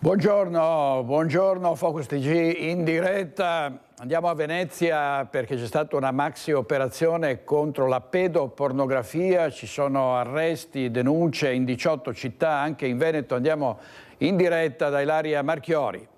Buongiorno Focus TG in diretta. Andiamo a Venezia perché c'è stata una maxi operazione contro la pedopornografia. Ci sono arresti, denunce in 18 città, anche in Veneto. Andiamo in diretta da Ilaria Marchiori.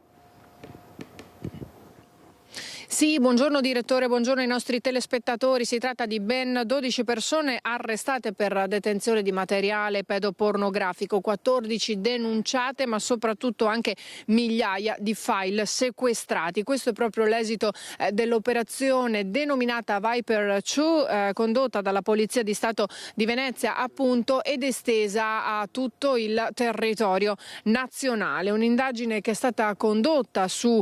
Sì, buongiorno direttore, buongiorno ai nostri telespettatori. Si tratta di ben 12 persone arrestate per detenzione di materiale pedopornografico, 14 denunciate, ma soprattutto anche migliaia di file sequestrati. Questo è proprio l'esito dell'operazione denominata Viper 2, condotta dalla Polizia di Stato di Venezia appunto ed estesa a tutto il territorio nazionale. Un'indagine che è stata condotta su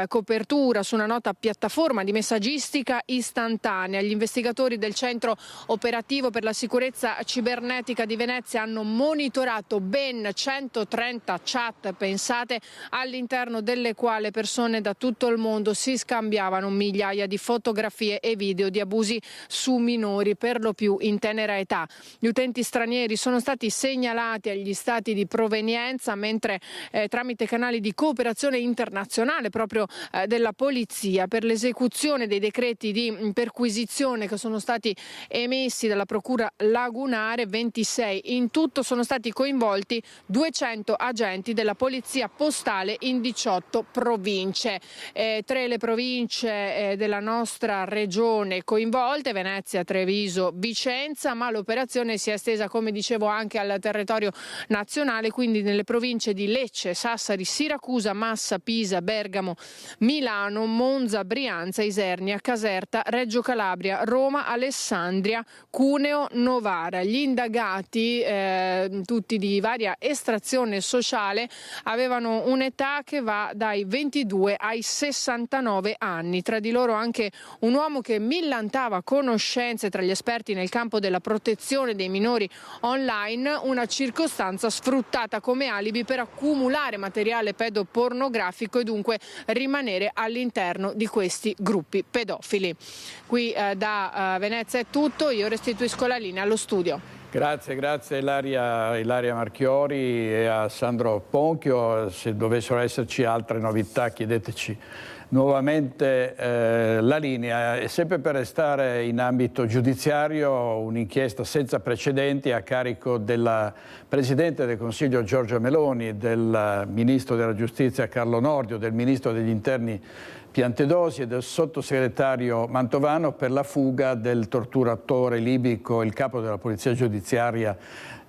copertura, su una nota piattaforma di messaggistica istantanea. Gli investigatori del Centro Operativo per la Sicurezza Cibernetica di Venezia hanno monitorato ben 130 chat, pensate, all'interno delle quali persone da tutto il mondo si scambiavano migliaia di fotografie e video di abusi su minori, per lo più in tenera età. Gli utenti stranieri sono stati segnalati agli stati di provenienza, mentre tramite canali di cooperazione internazionale proprio della polizia per l'esecuzione dei decreti di perquisizione che sono stati emessi dalla Procura Lagunare, 26 in tutto, sono stati coinvolti 200 agenti della Polizia Postale in 18 province. 3 le province della nostra regione coinvolte, Venezia, Treviso, Vicenza, ma l'operazione si è estesa, come dicevo, anche al territorio nazionale, quindi nelle province di Lecce, Sassari, Siracusa, Massa, Pisa, Bergamo, Milano, Monza, Brianza, Isernia, Caserta, Reggio Calabria, Roma, Alessandria, Cuneo, Novara. Gli indagati, tutti di varia estrazione sociale, avevano un'età che va dai 22 ai 69 anni. Tra di loro anche un uomo che millantava conoscenze tra gli esperti nel campo della protezione dei minori online, una circostanza sfruttata come alibi per accumulare materiale pedopornografico e dunque rimanere all'interno di questi gruppi pedofili. Qui da Venezia è tutto, io restituisco la linea allo studio. Grazie Ilaria Marchiori e a Sandro Ponchio. Se dovessero esserci altre novità chiedeteci nuovamente la linea. E sempre per restare in ambito giudiziario, un'inchiesta senza precedenti a carico della Presidente del Consiglio Giorgia Meloni, del Ministro della Giustizia Carlo Nordio, del Ministro degli Interni Piantedosi e del sottosegretario Mantovano per la fuga del torturatore libico, il capo della polizia giudiziaria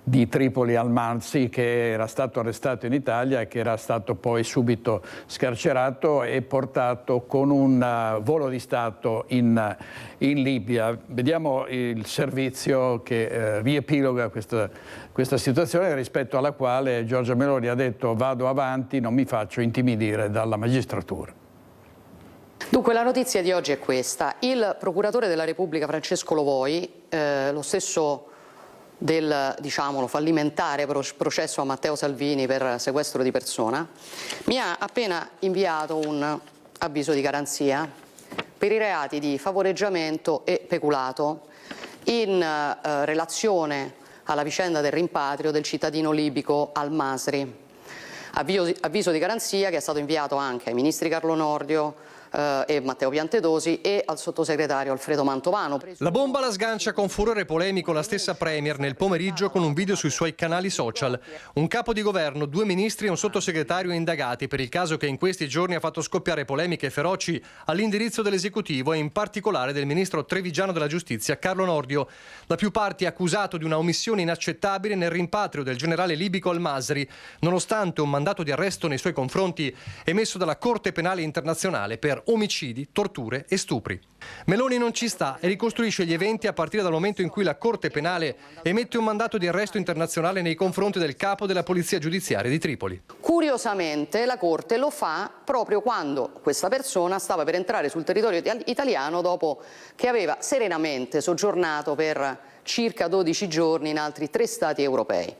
di Tripoli al-Malsi, che era stato arrestato in Italia e che era stato poi subito scarcerato e portato con un volo di Stato in Libia. Vediamo il servizio che riepiloga questa situazione, rispetto alla quale Giorgia Meloni ha detto: vado avanti, non mi faccio intimidire dalla magistratura. Dunque, la notizia di oggi è questa. Il procuratore della Repubblica Francesco Lovoi, lo stesso del, diciamolo, fallimentare processo a Matteo Salvini per sequestro di persona, mi ha appena inviato un avviso di garanzia per i reati di favoreggiamento e peculato in relazione alla vicenda del rimpatrio del cittadino libico Al-Masri. Avviso di garanzia che è stato inviato anche ai ministri Carlo Nordio e Matteo Piantedosi e al sottosegretario Alfredo Mantovano. La bomba la sgancia con furore polemico la stessa Premier nel pomeriggio con un video sui suoi canali social. Un capo di governo, 2 ministri e un sottosegretario indagati per il caso che in questi giorni ha fatto scoppiare polemiche feroci all'indirizzo dell'esecutivo e in particolare del ministro trevigiano della giustizia Carlo Nordio. Da più parti accusato di una omissione inaccettabile nel rimpatrio del generale libico Al-Masri, nonostante un mandato di arresto nei suoi confronti emesso dalla Corte Penale Internazionale per omicidi, torture e stupri. Meloni non ci sta e ricostruisce gli eventi a partire dal momento in cui la Corte Penale emette un mandato di arresto internazionale nei confronti del capo della Polizia Giudiziaria di Tripoli. Curiosamente la Corte lo fa proprio quando questa persona stava per entrare sul territorio italiano dopo che aveva serenamente soggiornato per circa 12 giorni in altri 3 stati europei.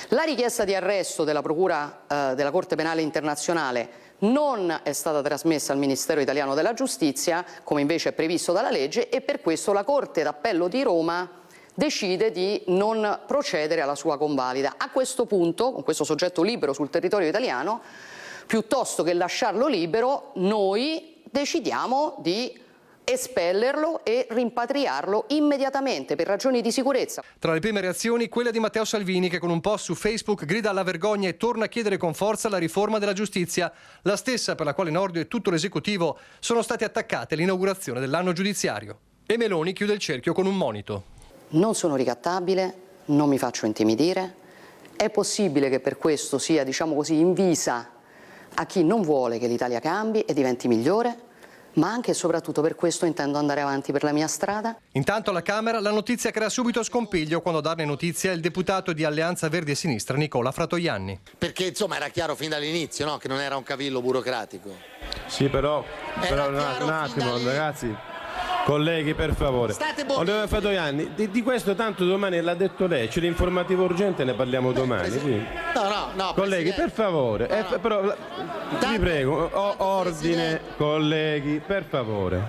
La richiesta di arresto della Procura della Corte Penale Internazionale non è stata trasmessa al Ministero italiano della Giustizia, come invece è previsto dalla legge, e per questo la Corte d'Appello di Roma decide di non procedere alla sua convalida. A questo punto, con questo soggetto libero sul territorio italiano, piuttosto che lasciarlo libero, noi decidiamo di espellerlo e rimpatriarlo immediatamente per ragioni di sicurezza. Tra le prime reazioni, quella di Matteo Salvini, che con un post su Facebook grida alla vergogna e torna a chiedere con forza la riforma della giustizia, la stessa per la quale Nordio e tutto l'esecutivo sono stati attaccati all'inaugurazione dell'anno giudiziario. E Meloni chiude il cerchio con un monito. Non sono ricattabile, non mi faccio intimidire, è possibile che per questo sia, diciamo così, invisa a chi non vuole che l'Italia cambi e diventi migliore, ma anche e soprattutto per questo intendo andare avanti per la mia strada. Intanto alla Camera la notizia crea subito scompiglio quando a darne notizia è il deputato di Alleanza Verdi e Sinistra Nicola Fratoianni. Perché insomma era chiaro fin dall'inizio, no? Che non era un cavillo burocratico. Sì, però un attimo, ragazzi. Colleghi, per favore. Onorevole Fratoianni, di questo tanto domani l'ha detto lei, c'è l'informativa urgente, ne parliamo domani. No, colleghi, per favore, però, vi prego, ordine, colleghi, per favore.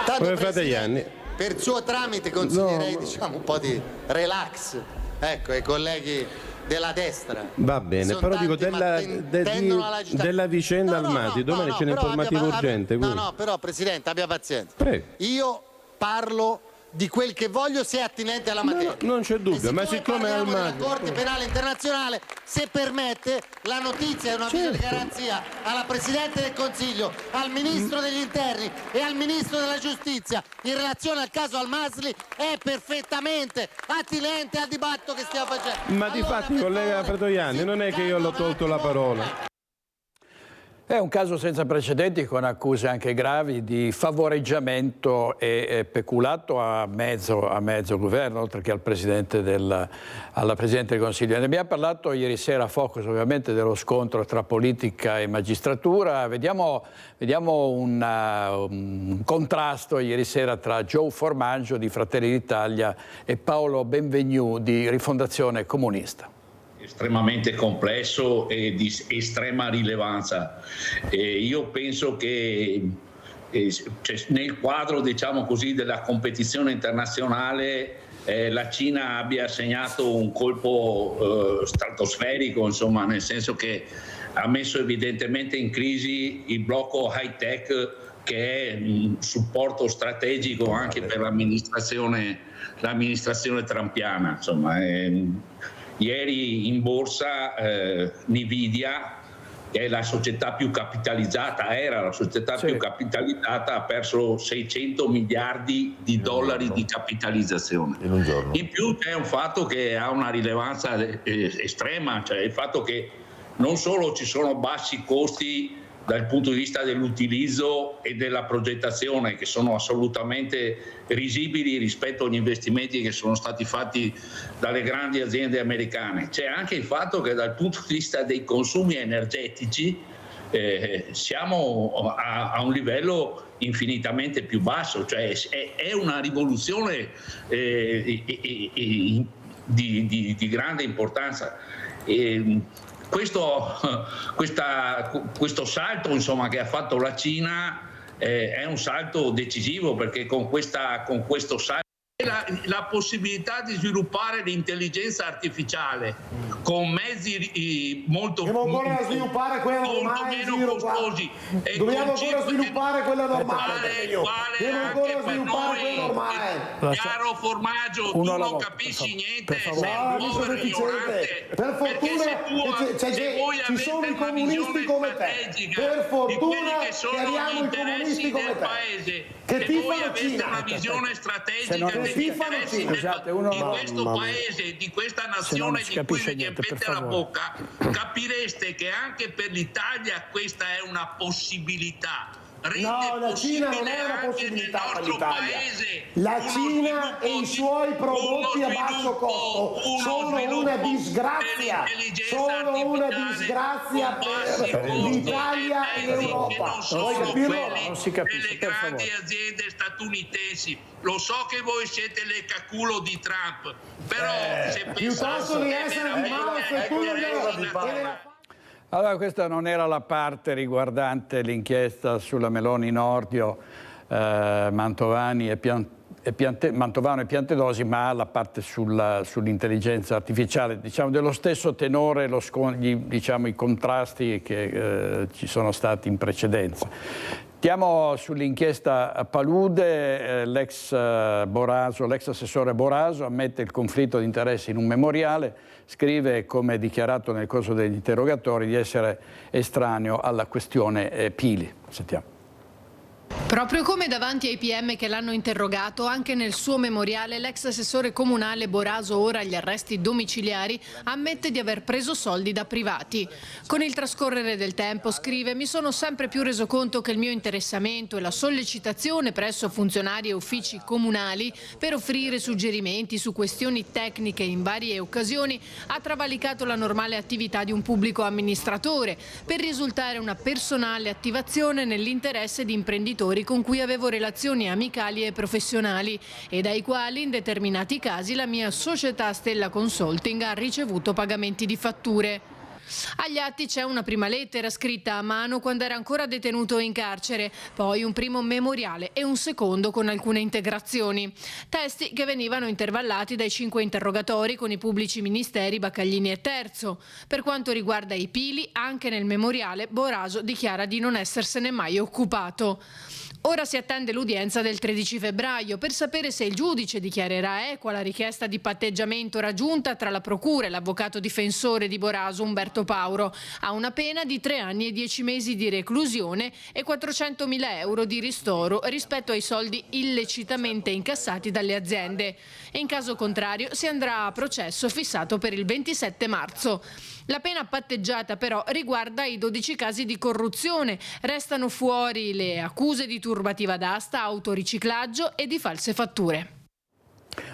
Tanto, Fratoianni, per suo tramite consiglierei diciamo, un po' di relax, ecco, ai colleghi della destra. Va bene, però dico della vicenda Almati, domani c'è l'informativa urgente. No, però Presidente abbia pazienza. Prego. Io parlo di quel che voglio se è attinente alla materia. Non c'è dubbio, ma siccome Almati... la Corte Penale Internazionale, se permette, la notizia è una avviso di garanzia alla Presidente del Consiglio, al Ministro degli Interni e al Ministro della Giustizia in relazione al caso Al-Masri è perfettamente attinente al dibattito che stiamo facendo. Ma difatti, collega Fratoianni, non è che io l'ho tolto la parola. È un caso senza precedenti con accuse anche gravi di favoreggiamento e peculato a mezzo governo, oltre che alla Presidente del Consiglio. Ne abbiamo parlato ieri sera a Focus ovviamente dello scontro tra politica e magistratura. Vediamo un contrasto ieri sera tra Joe Formaggio di Fratelli d'Italia e Paolo Benvenu di Rifondazione Comunista. Estremamente complesso e di estrema rilevanza. Io penso che nel quadro, diciamo così, della competizione internazionale la Cina abbia segnato un colpo stratosferico, insomma, nel senso che ha messo evidentemente in crisi il blocco high tech, che è un supporto strategico anche per l'amministrazione trumpiana, insomma. Ieri in borsa Nvidia, che è la società più capitalizzata, era la società più capitalizzata, ha perso 600 miliardi di dollari di capitalizzazione. In più c'è un fatto che ha una rilevanza estrema, cioè il fatto che non solo ci sono bassi costi dal punto di vista dell'utilizzo e della progettazione, che sono assolutamente risibili rispetto agli investimenti che sono stati fatti dalle grandi aziende americane. C'è anche il fatto che dal punto di vista dei consumi energetici siamo a un livello infinitamente più basso, cioè è una rivoluzione di grande importanza. Questo salto, insomma, che ha fatto la Cina è un salto decisivo, perché con questo salto la possibilità di sviluppare l'intelligenza artificiale con mezzi molto meno costosi e dobbiamo con ancora sviluppare quella normale. Chiaro Formaggio, tu non capisci niente, sei un povero ignorante. Per fortuna se voi avete una visione strategica di quelli che sono gli interessi del paese, se voi avete una visione strategica degli interessi di questo paese, di questa nazione di cui vi riempite la bocca, capireste che anche per l'Italia questa è una possibilità. No, la Cina non è una possibilità per l'Italia. La Cina e i suoi prodotti a basso costo sono una disgrazia. Sono una disgrazia per l'Italia e l'Europa. Non si capisce, delle grandi aziende statunitensi. Lo so che voi siete le caculo di Trump, però se piuttosto di essere di Mao, allora, questa non era la parte riguardante l'inchiesta sulla Meloni Nordio, Mantovani e Mantovano e Piantedosi, ma la parte sull'intelligenza artificiale, diciamo dello stesso tenore i contrasti che ci sono stati in precedenza. Stiamo sull'inchiesta Palude, l'ex assessore Boraso ammette il conflitto di interessi in un memoriale, scrive, come dichiarato nel corso degli interrogatori, di essere estraneo alla questione Pili. Sentiamo. Proprio come davanti ai PM che l'hanno interrogato, anche nel suo memoriale l'ex assessore comunale Boraso, ora agli arresti domiciliari, ammette di aver preso soldi da privati. Con il trascorrere del tempo, scrive, mi sono sempre più reso conto che il mio interessamento e la sollecitazione presso funzionari e uffici comunali per offrire suggerimenti su questioni tecniche in varie occasioni ha travalicato la normale attività di un pubblico amministratore per risultare una personale attivazione nell'interesse di imprenditori con cui avevo relazioni amicali e professionali e dai quali in determinati casi la mia società Stella Consulting ha ricevuto pagamenti di fatture. Agli atti c'è una prima lettera scritta a mano quando era ancora detenuto in carcere, poi un primo memoriale e un secondo con alcune integrazioni. Testi che venivano intervallati dai 5 interrogatori con i pubblici ministeri Baccaglini e Terzo. Per quanto riguarda i Pili, anche nel memoriale Boraso dichiara di non essersene mai occupato. Ora si attende l'udienza del 13 febbraio per sapere se il giudice dichiarerà equa la richiesta di patteggiamento raggiunta tra la procura e l'avvocato difensore di Boraso, Umberto Pauro, a una pena di 3 anni e 10 mesi di reclusione e 400.000 euro di ristoro rispetto ai soldi illecitamente incassati dalle aziende. In caso contrario si andrà a processo fissato per il 27 marzo. La pena patteggiata però riguarda i 12 casi di corruzione. Restano fuori le accuse di turbativa d'asta, autoriciclaggio e di false fatture.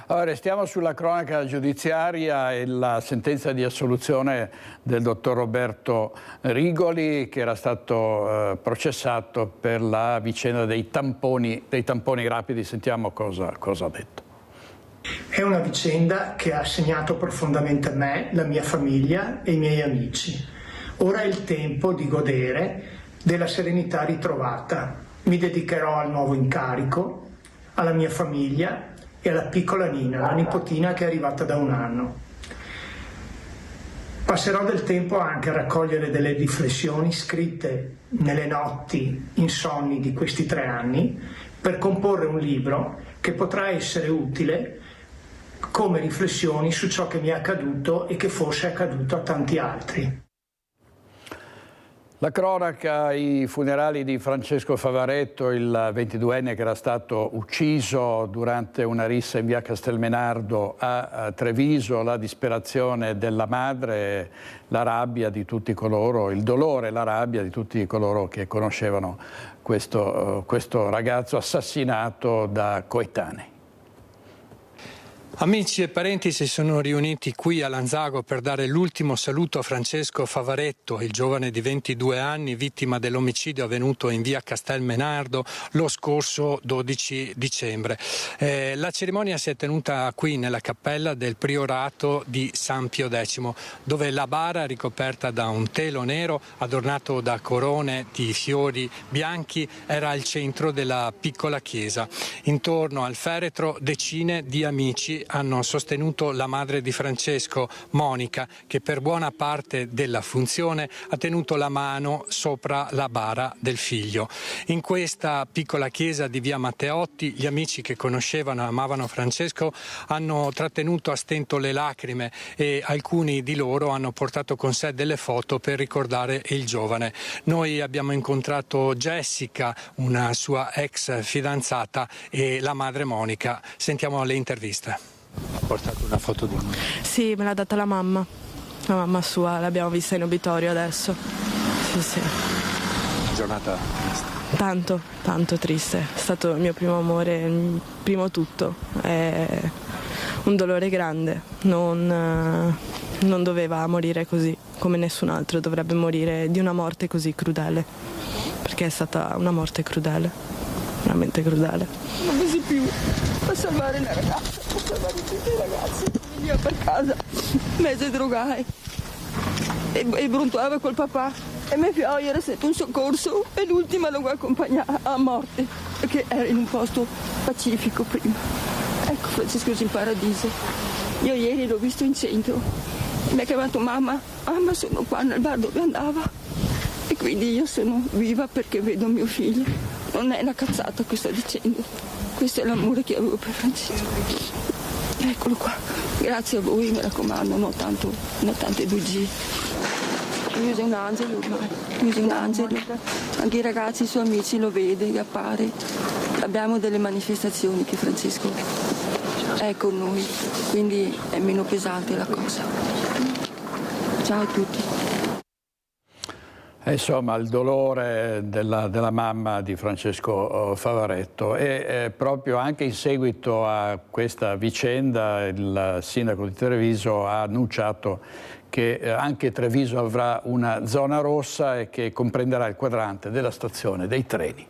Allora, restiamo sulla cronaca giudiziaria e la sentenza di assoluzione del dottor Roberto Rigoli, che era stato processato per la vicenda dei tamponi rapidi. Sentiamo cosa ha detto. È una vicenda che ha segnato profondamente me, la mia famiglia e i miei amici. Ora è il tempo di godere della serenità ritrovata. Mi dedicherò al nuovo incarico, alla mia famiglia e alla piccola Nina, la nipotina che è arrivata da 1 anno. Passerò del tempo anche a raccogliere delle riflessioni scritte nelle notti insonni di questi 3 anni per comporre un libro che potrà essere utile come riflessioni su ciò che mi è accaduto e che forse è accaduto a tanti altri. La cronaca, i funerali di Francesco Favaretto, il 22enne che era stato ucciso durante una rissa in via Castelmenardo a Treviso, la disperazione della madre, la rabbia di tutti coloro, il dolore e la rabbia di tutti coloro che conoscevano questo ragazzo assassinato da coetanei. Amici e parenti si sono riuniti qui a Lanzago per dare l'ultimo saluto a Francesco Favaretto, il giovane di 22 anni, vittima dell'omicidio avvenuto in via Castelmenardo lo scorso 12 dicembre. La cerimonia si è tenuta qui nella cappella del Priorato di San Pio X, dove la bara, ricoperta da un telo nero adornato da corone di fiori bianchi, era al centro della piccola chiesa. Intorno al feretro decine di amici hanno sostenuto la madre di Francesco, Monica, che per buona parte della funzione ha tenuto la mano sopra la bara del figlio. In questa piccola chiesa di via Matteotti gli amici che conoscevano e amavano Francesco hanno trattenuto a stento le lacrime e alcuni di loro hanno portato con sé delle foto per ricordare il giovane. Noi abbiamo incontrato Jessica, una sua ex fidanzata, e la madre Monica. Sentiamo le interviste. Ha portato una foto di lui? Sì, me l'ha data la mamma sua, l'abbiamo vista in obitorio adesso. Sì. Una giornata triste? Tanto triste, è stato il mio primo amore, il primo tutto, è un dolore grande, non doveva morire così, come nessun altro dovrebbe morire di una morte così crudele, perché è stata una morte crudele, veramente crudele. Non così più, per salvare la ragazza. Per salvare tutti i ragazzi, veniva per casa, mese drogai e brontolava col papà e mio figlio era sempre un soccorso e l'ultima lo accompagnava a morte. che era in un posto pacifico prima. Ecco Francesco in paradiso. Io ieri l'ho visto in centro, mi ha chiamato mamma, sono qua nel bar dove andava, e quindi io sono viva perché vedo mio figlio. Non è una cazzata che sto dicendo, questo è l'amore che avevo per Francesco. Eccolo qua, grazie a voi, mi raccomando, non tante bugie. Lui è un angelo ormai, lui è un angelo. Anche i ragazzi, i suoi amici lo vede, che appare. Abbiamo delle manifestazioni che Francesco è con noi, quindi è meno pesante la cosa. Ciao a tutti. Insomma, il dolore della mamma di Francesco Favaretto, e proprio anche in seguito a questa vicenda il sindaco di Treviso ha annunciato che anche Treviso avrà una zona rossa e che comprenderà il quadrante della stazione dei treni.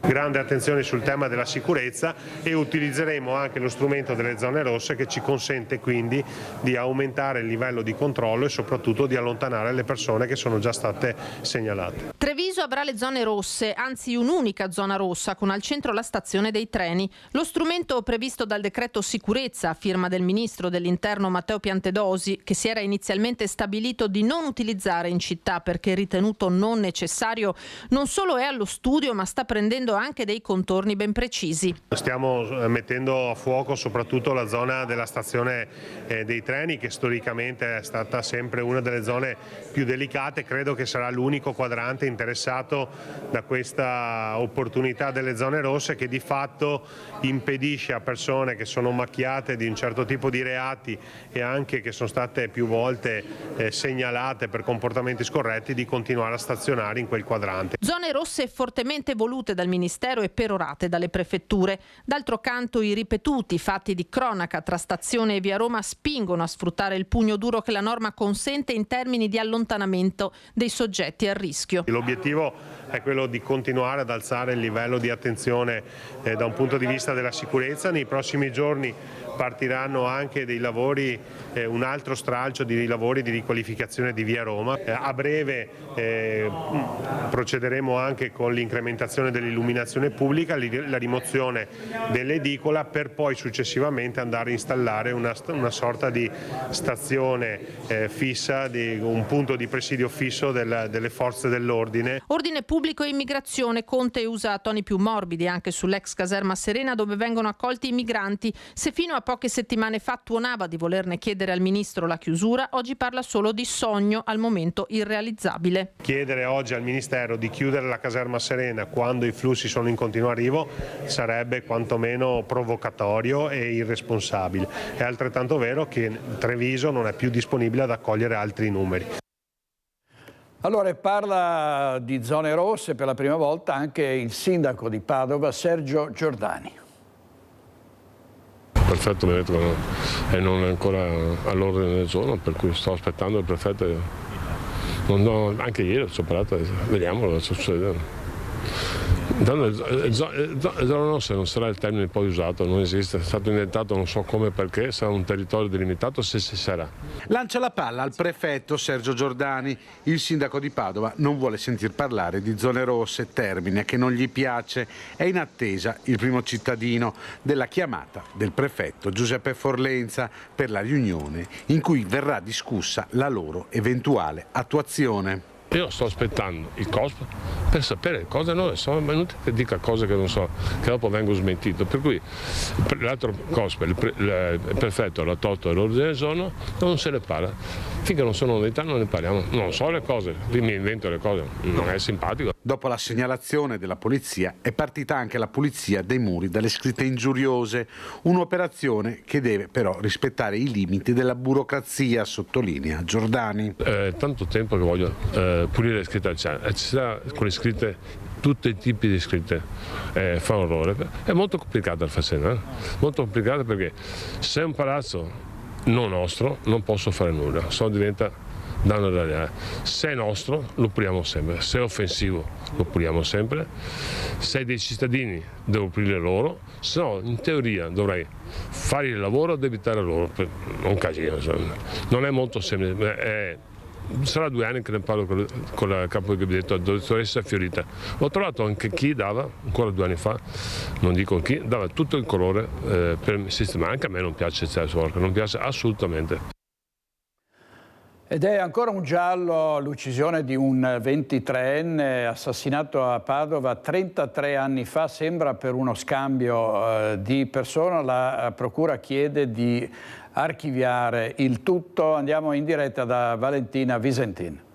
Grande attenzione sul tema della sicurezza, e utilizzeremo anche lo strumento delle zone rosse, che ci consente quindi di aumentare il livello di controllo e soprattutto di allontanare le persone che sono già state segnalate. Treviso avrà le zone rosse, anzi un'unica zona rossa con al centro la stazione dei treni. Lo strumento previsto dal decreto sicurezza a firma del ministro dell'Interno Matteo Piantedosi, che si era inizialmente stabilito di non utilizzare in città perché ritenuto non necessario, non solo è allo studio ma sta prendendo anche dei contorni ben precisi. Stiamo mettendo a fuoco soprattutto la zona della stazione dei treni, che storicamente è stata sempre una delle zone più delicate. Credo che sarà l'unico quadrante interessato da questa opportunità delle zone rosse, che di fatto impedisce a persone che sono macchiate di un certo tipo di reati e anche che sono state più volte segnalate per comportamenti scorretti di continuare a stazionare in quel quadrante. Zone rosse fortemente volute dal Ministero e perorate dalle prefetture. D'altro canto i ripetuti fatti di cronaca tra stazione e via Roma spingono a sfruttare il pugno duro che la norma consente in termini di allontanamento dei soggetti a rischio. L'obiettivo è quello di continuare ad alzare il livello di attenzione da un punto di vista della sicurezza. Nei prossimi giorni partiranno anche dei lavori, un altro stralcio di lavori di riqualificazione di via Roma. A breve procederemo anche con l'incrementazione dell'illuminazione pubblica, la rimozione dell'edicola, per poi successivamente andare a installare una sorta di stazione fissa, un punto di presidio fisso delle forze dell'ordine. Ordine pubblico e immigrazione. Conte usa toni più morbidi anche sull'ex caserma Serena, dove vengono accolti i migranti. Se fino a poche settimane fa tuonava di volerne chiedere al ministro la chiusura, oggi parla solo di sogno al momento irrealizzabile. Chiedere oggi al ministero di chiudere la caserma Serena quando i flussi sono in continuo arrivo sarebbe quantomeno provocatorio e irresponsabile. È altrettanto vero che Treviso non è più disponibile ad accogliere altri numeri. Allora, parla di zone rosse per la prima volta anche il sindaco di Padova, Sergio Giordani. Perfetto, mi ha detto che non è ancora all'ordine del giorno, per cui sto aspettando il prefetto. Anche ieri ci ho parlato, vediamo cosa succede. Zona rossa non sarà il termine poi usato, non esiste, è stato inventato non so come, perché sarà un territorio delimitato, se si sarà. Lancia la palla al prefetto Sergio Giordani. Il sindaco di Padova non vuole sentir parlare di zone rosse, termine che non gli piace. È in attesa il primo cittadino della chiamata del prefetto Giuseppe Forlenza per la riunione in cui verrà discussa la loro eventuale attuazione. Io sto aspettando il COSP per sapere cosa non sono venuti, che dica cose che non so, che dopo vengo smentito. Per cui l'altro COSP, il prefetto l'ha tolto dall'ordine del giorno, non se ne parla. Finché non sono novità non ne parliamo. Non so le cose, mi invento le cose, non è simpatico. Dopo la segnalazione della polizia è partita anche la pulizia dei muri dalle scritte ingiuriose, un'operazione che deve però rispettare i limiti della burocrazia, sottolinea Giordani. Tanto tempo che voglio pulire le scritte al cielo, con le scritte, tutti i tipi di scritte, fa orrore. È molto complicata la faccenda, molto complicata, perché se è un palazzo non nostro non posso fare nulla, se no diventa danno da reale. Se è nostro lo puliamo sempre, se è offensivo lo puliamo sempre, se è dei cittadini devo pulire loro, se no in teoria dovrei fare il lavoro ed evitare loro, un casino, non è molto semplice, è sarà 2 anni che ne parlo con la capo del gabinetto, la dottoressa Fiorita. Ho trovato anche chi dava, ancora 2 anni fa, non dico chi, dava tutto il colore per sistemare. Anche a me non piace il sesso orca, non piace assolutamente. Ed è ancora un giallo l'uccisione di un 23enne assassinato a Padova 33 anni fa, sembra per uno scambio di persona. La procura chiede di archiviare il tutto. Andiamo in diretta da Valentina Visentin.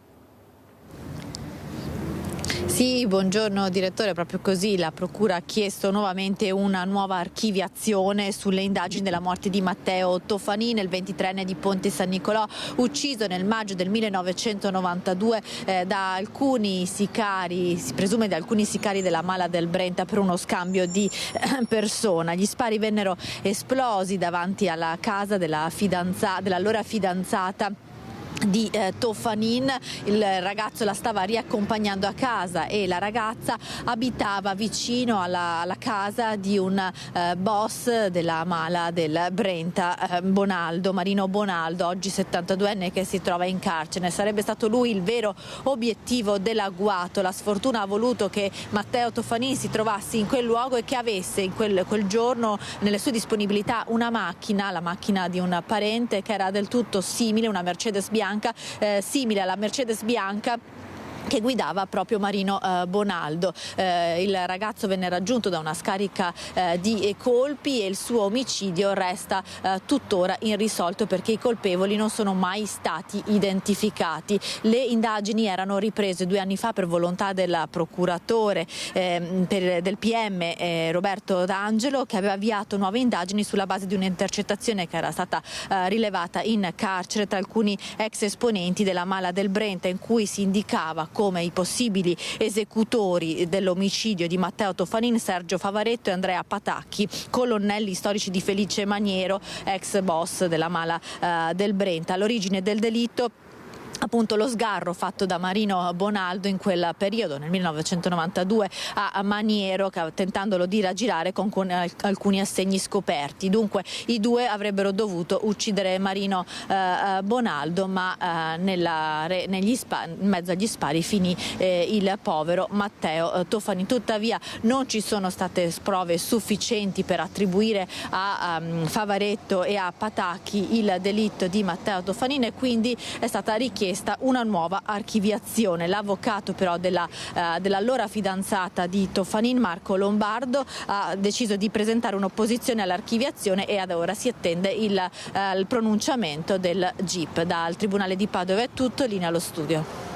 Sì, buongiorno direttore, proprio così la Procura ha chiesto nuovamente una nuova archiviazione sulle indagini della morte di Matteo Toffanin, il 23enne di Ponte San Nicolò, ucciso nel maggio del 1992 da alcuni sicari, si presume da alcuni sicari della Mala del Brenta per uno scambio di persona. Gli spari vennero esplosi davanti alla casa dell'allora fidanzata di Toffanin. Il ragazzo la stava riaccompagnando a casa e la ragazza abitava vicino alla casa di un boss della Mala del Brenta, Marino Bonaldo, oggi 72enne, che si trova in carcere. Sarebbe stato lui il vero obiettivo dell'agguato. La sfortuna ha voluto che Matteo Toffanin si trovasse in quel luogo e che avesse in quel giorno nelle sue disponibilità una macchina, la macchina di un parente, che era del tutto simile, una Mercedes bianca, simile alla Mercedes bianca che guidava proprio Marino Bonaldo. Il ragazzo venne raggiunto da una scarica di colpi e il suo omicidio resta tuttora irrisolto perché i colpevoli non sono mai stati identificati. Le indagini erano riprese 2 anni fa per volontà del procuratore del PM Roberto D'Angelo, che aveva avviato nuove indagini sulla base di un'intercettazione che era stata rilevata in carcere tra alcuni ex esponenti della Mala del Brenta, in cui si indicava come i possibili esecutori dell'omicidio di Matteo Toffanin Sergio Favaretto e Andrea Patacchi, colonnelli storici di Felice Maniero, ex boss della Mala del Brenta. All'origine del delitto appunto lo sgarro fatto da Marino Bonaldo in quel periodo, nel 1992, a Maniero, tentandolo di raggirare con alcuni assegni scoperti. Dunque i due avrebbero dovuto uccidere Marino Bonaldo, ma in mezzo agli spari finì il povero Matteo Toffanin. Tuttavia non ci sono state prove sufficienti per attribuire a Favaretto e a Patacchi il delitto di Matteo Toffanin e quindi è stata richiesta una nuova archiviazione. L'avvocato però dell'allora fidanzata di Toffanin, Marco Lombardo, ha deciso di presentare un'opposizione all'archiviazione e ad ora si attende il pronunciamento del GIP. Dal Tribunale di Padova è tutto, linea allo studio.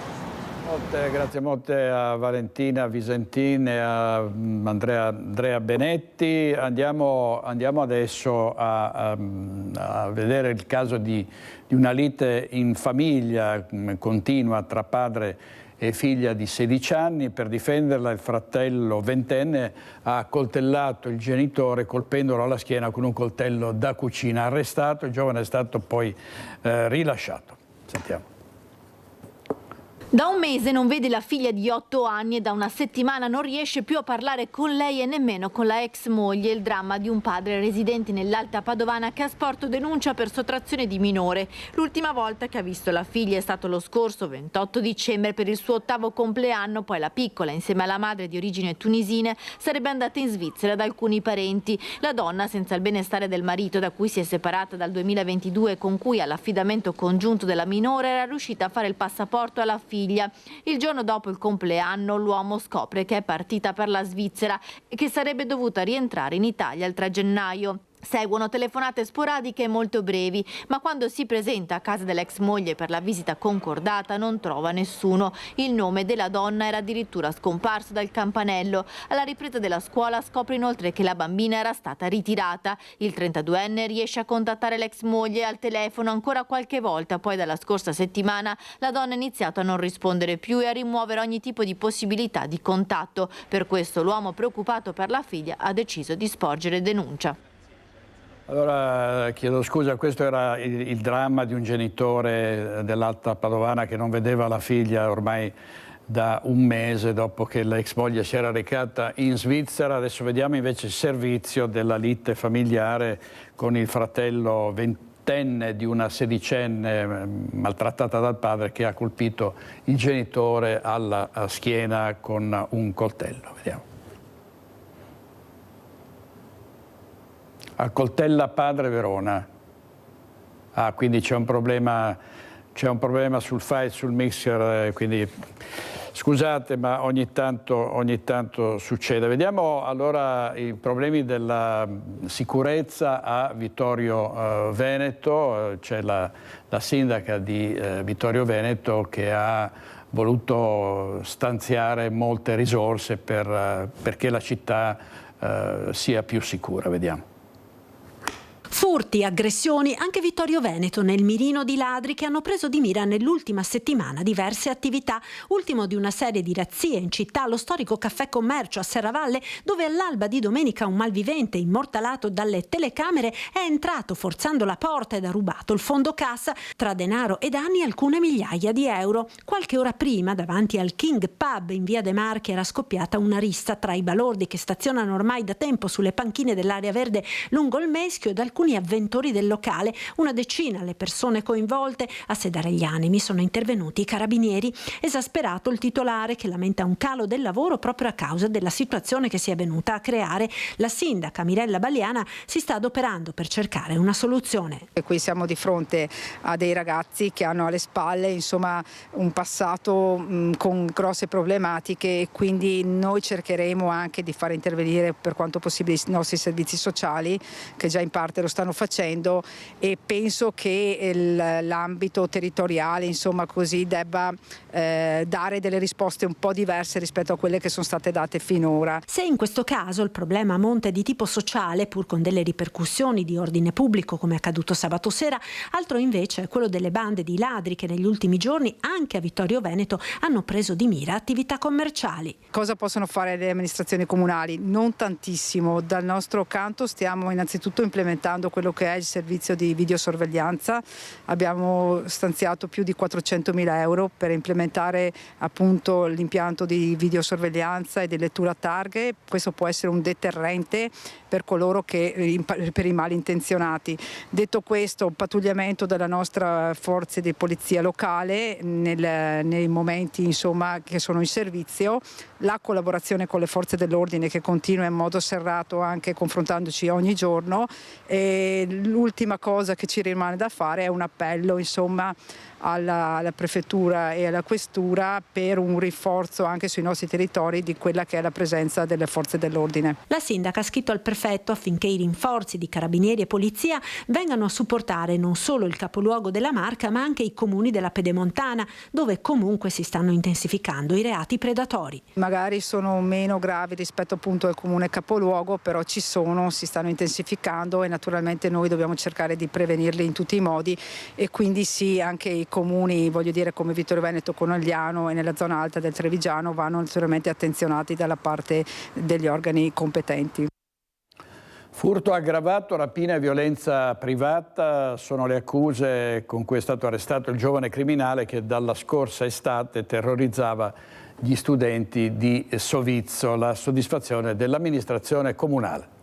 Grazie molte a Valentina Visentin e a Andrea Benetti. Andiamo adesso a vedere il caso di una lite in famiglia continua tra padre e figlia di 16 anni. Per difenderla il fratello 20enne ha accoltellato il genitore colpendolo alla schiena con un coltello da cucina. Arrestato, il giovane è stato poi rilasciato. Sentiamo. Da un mese non vede la figlia di 8 anni e da una settimana non riesce più a parlare con lei e nemmeno con la ex moglie. Il dramma di un padre residente nell'Alta Padovana che ha sporto denuncia per sottrazione di minore. L'ultima volta che ha visto la figlia è stato lo scorso 28 dicembre per il suo 8° compleanno, poi la piccola, insieme alla madre di origine tunisine, sarebbe andata in Svizzera da alcuni parenti. La donna, senza il benestare del marito, da cui si è separata dal 2022 e con cui all'affidamento congiunto della minore, era riuscita a fare il passaporto alla figlia. Il giorno dopo il compleanno l'uomo scopre che è partita per la Svizzera e che sarebbe dovuta rientrare in Italia il 3 gennaio. Seguono telefonate sporadiche e molto brevi, ma quando si presenta a casa dell'ex moglie per la visita concordata non trova nessuno. Il nome della donna era addirittura scomparso dal campanello. Alla ripresa della scuola scopre inoltre che la bambina era stata ritirata. Il 32enne riesce a contattare l'ex moglie al telefono ancora qualche volta, poi dalla scorsa settimana la donna ha iniziato a non rispondere più e a rimuovere ogni tipo di possibilità di contatto. Per questo l'uomo, preoccupato per la figlia, ha deciso di sporgere denuncia. Allora, chiedo scusa, questo era il dramma di un genitore dell'Alta Padovana che non vedeva la figlia ormai da un mese dopo che l'ex moglie si era recata in Svizzera. Adesso vediamo invece il servizio della lite familiare con il fratello 8enne di una 16enne maltrattata dal padre, che ha colpito il genitore alla schiena con un coltello. Vediamo. Accoltella padre Verona. Ah, quindi c'è un problema sul file, sul mixer, quindi scusate, ma ogni tanto succede. Vediamo allora i problemi della sicurezza a Vittorio Veneto. C'è la sindaca di Vittorio Veneto che ha voluto stanziare molte risorse perché la città sia più sicura. Vediamo. Furti, aggressioni, anche Vittorio Veneto nel mirino di ladri che hanno preso di mira nell'ultima settimana diverse attività. Ultimo di una serie di razzie in città, lo storico caffè commercio a Serravalle, dove all'alba di domenica un malvivente immortalato dalle telecamere è entrato forzando la porta ed ha rubato il fondo cassa, tra denaro e danni alcune migliaia di euro. Qualche ora prima, davanti al King Pub in via De Marchi, era scoppiata una rissa tra i balordi che stazionano ormai da tempo sulle panchine dell'area verde lungo il Meschio ed alcuni avventori del locale. Una decina le persone coinvolte. A sedare gli animi sono intervenuti i carabinieri. Esasperato il titolare, che lamenta un calo del lavoro proprio a causa della situazione che si è venuta a creare. La sindaca Mirella Baliana si sta adoperando per cercare una soluzione. E qui siamo di fronte a dei ragazzi che hanno alle spalle insomma un passato con grosse problematiche, e quindi noi cercheremo anche di far intervenire per quanto possibile i nostri servizi sociali, che già in parte lo stanno facendo, e penso che l'ambito territoriale insomma così debba dare delle risposte un po' diverse rispetto a quelle che sono state date finora. Se in questo caso il problema a monte è di tipo sociale, pur con delle ripercussioni di ordine pubblico come è accaduto sabato sera, altro invece è quello delle bande di ladri che negli ultimi giorni anche a Vittorio Veneto hanno preso di mira attività commerciali. Cosa possono fare le amministrazioni comunali? Non tantissimo. Dal nostro canto stiamo innanzitutto implementando quello che è il servizio di videosorveglianza. Abbiamo stanziato più di 400.000 euro per implementare appunto l'impianto di videosorveglianza e di lettura targhe. Questo può essere un deterrente per coloro che, per i malintenzionati. Detto questo, pattugliamento della nostra forze di polizia locale nei momenti insomma che sono in servizio, la collaborazione con le forze dell'ordine che continua in modo serrato, anche confrontandoci ogni giorno. E l'ultima cosa che ci rimane da fare è un appello insomma alla prefettura e alla questura per un rinforzo anche sui nostri territori di quella che è la presenza delle forze dell'ordine. La sindaca ha scritto al prefetto affinché i rinforzi di carabinieri e polizia vengano a supportare non solo il capoluogo della Marca ma anche i comuni della Pedemontana, dove comunque si stanno intensificando i reati predatori. Magari sono meno gravi rispetto appunto al comune capoluogo, però ci sono, si stanno intensificando e naturalmente noi dobbiamo cercare di prevenirli in tutti i modi, e quindi sì, anche i comuni, voglio dire, come Vittorio Veneto, Conegliano e nella zona alta del Trevigiano vanno naturalmente attenzionati dalla parte degli organi competenti. Furto aggravato, rapina e violenza privata sono le accuse con cui è stato arrestato il giovane criminale che dalla scorsa estate terrorizzava gli studenti di Sovizzo. La soddisfazione dell'amministrazione comunale.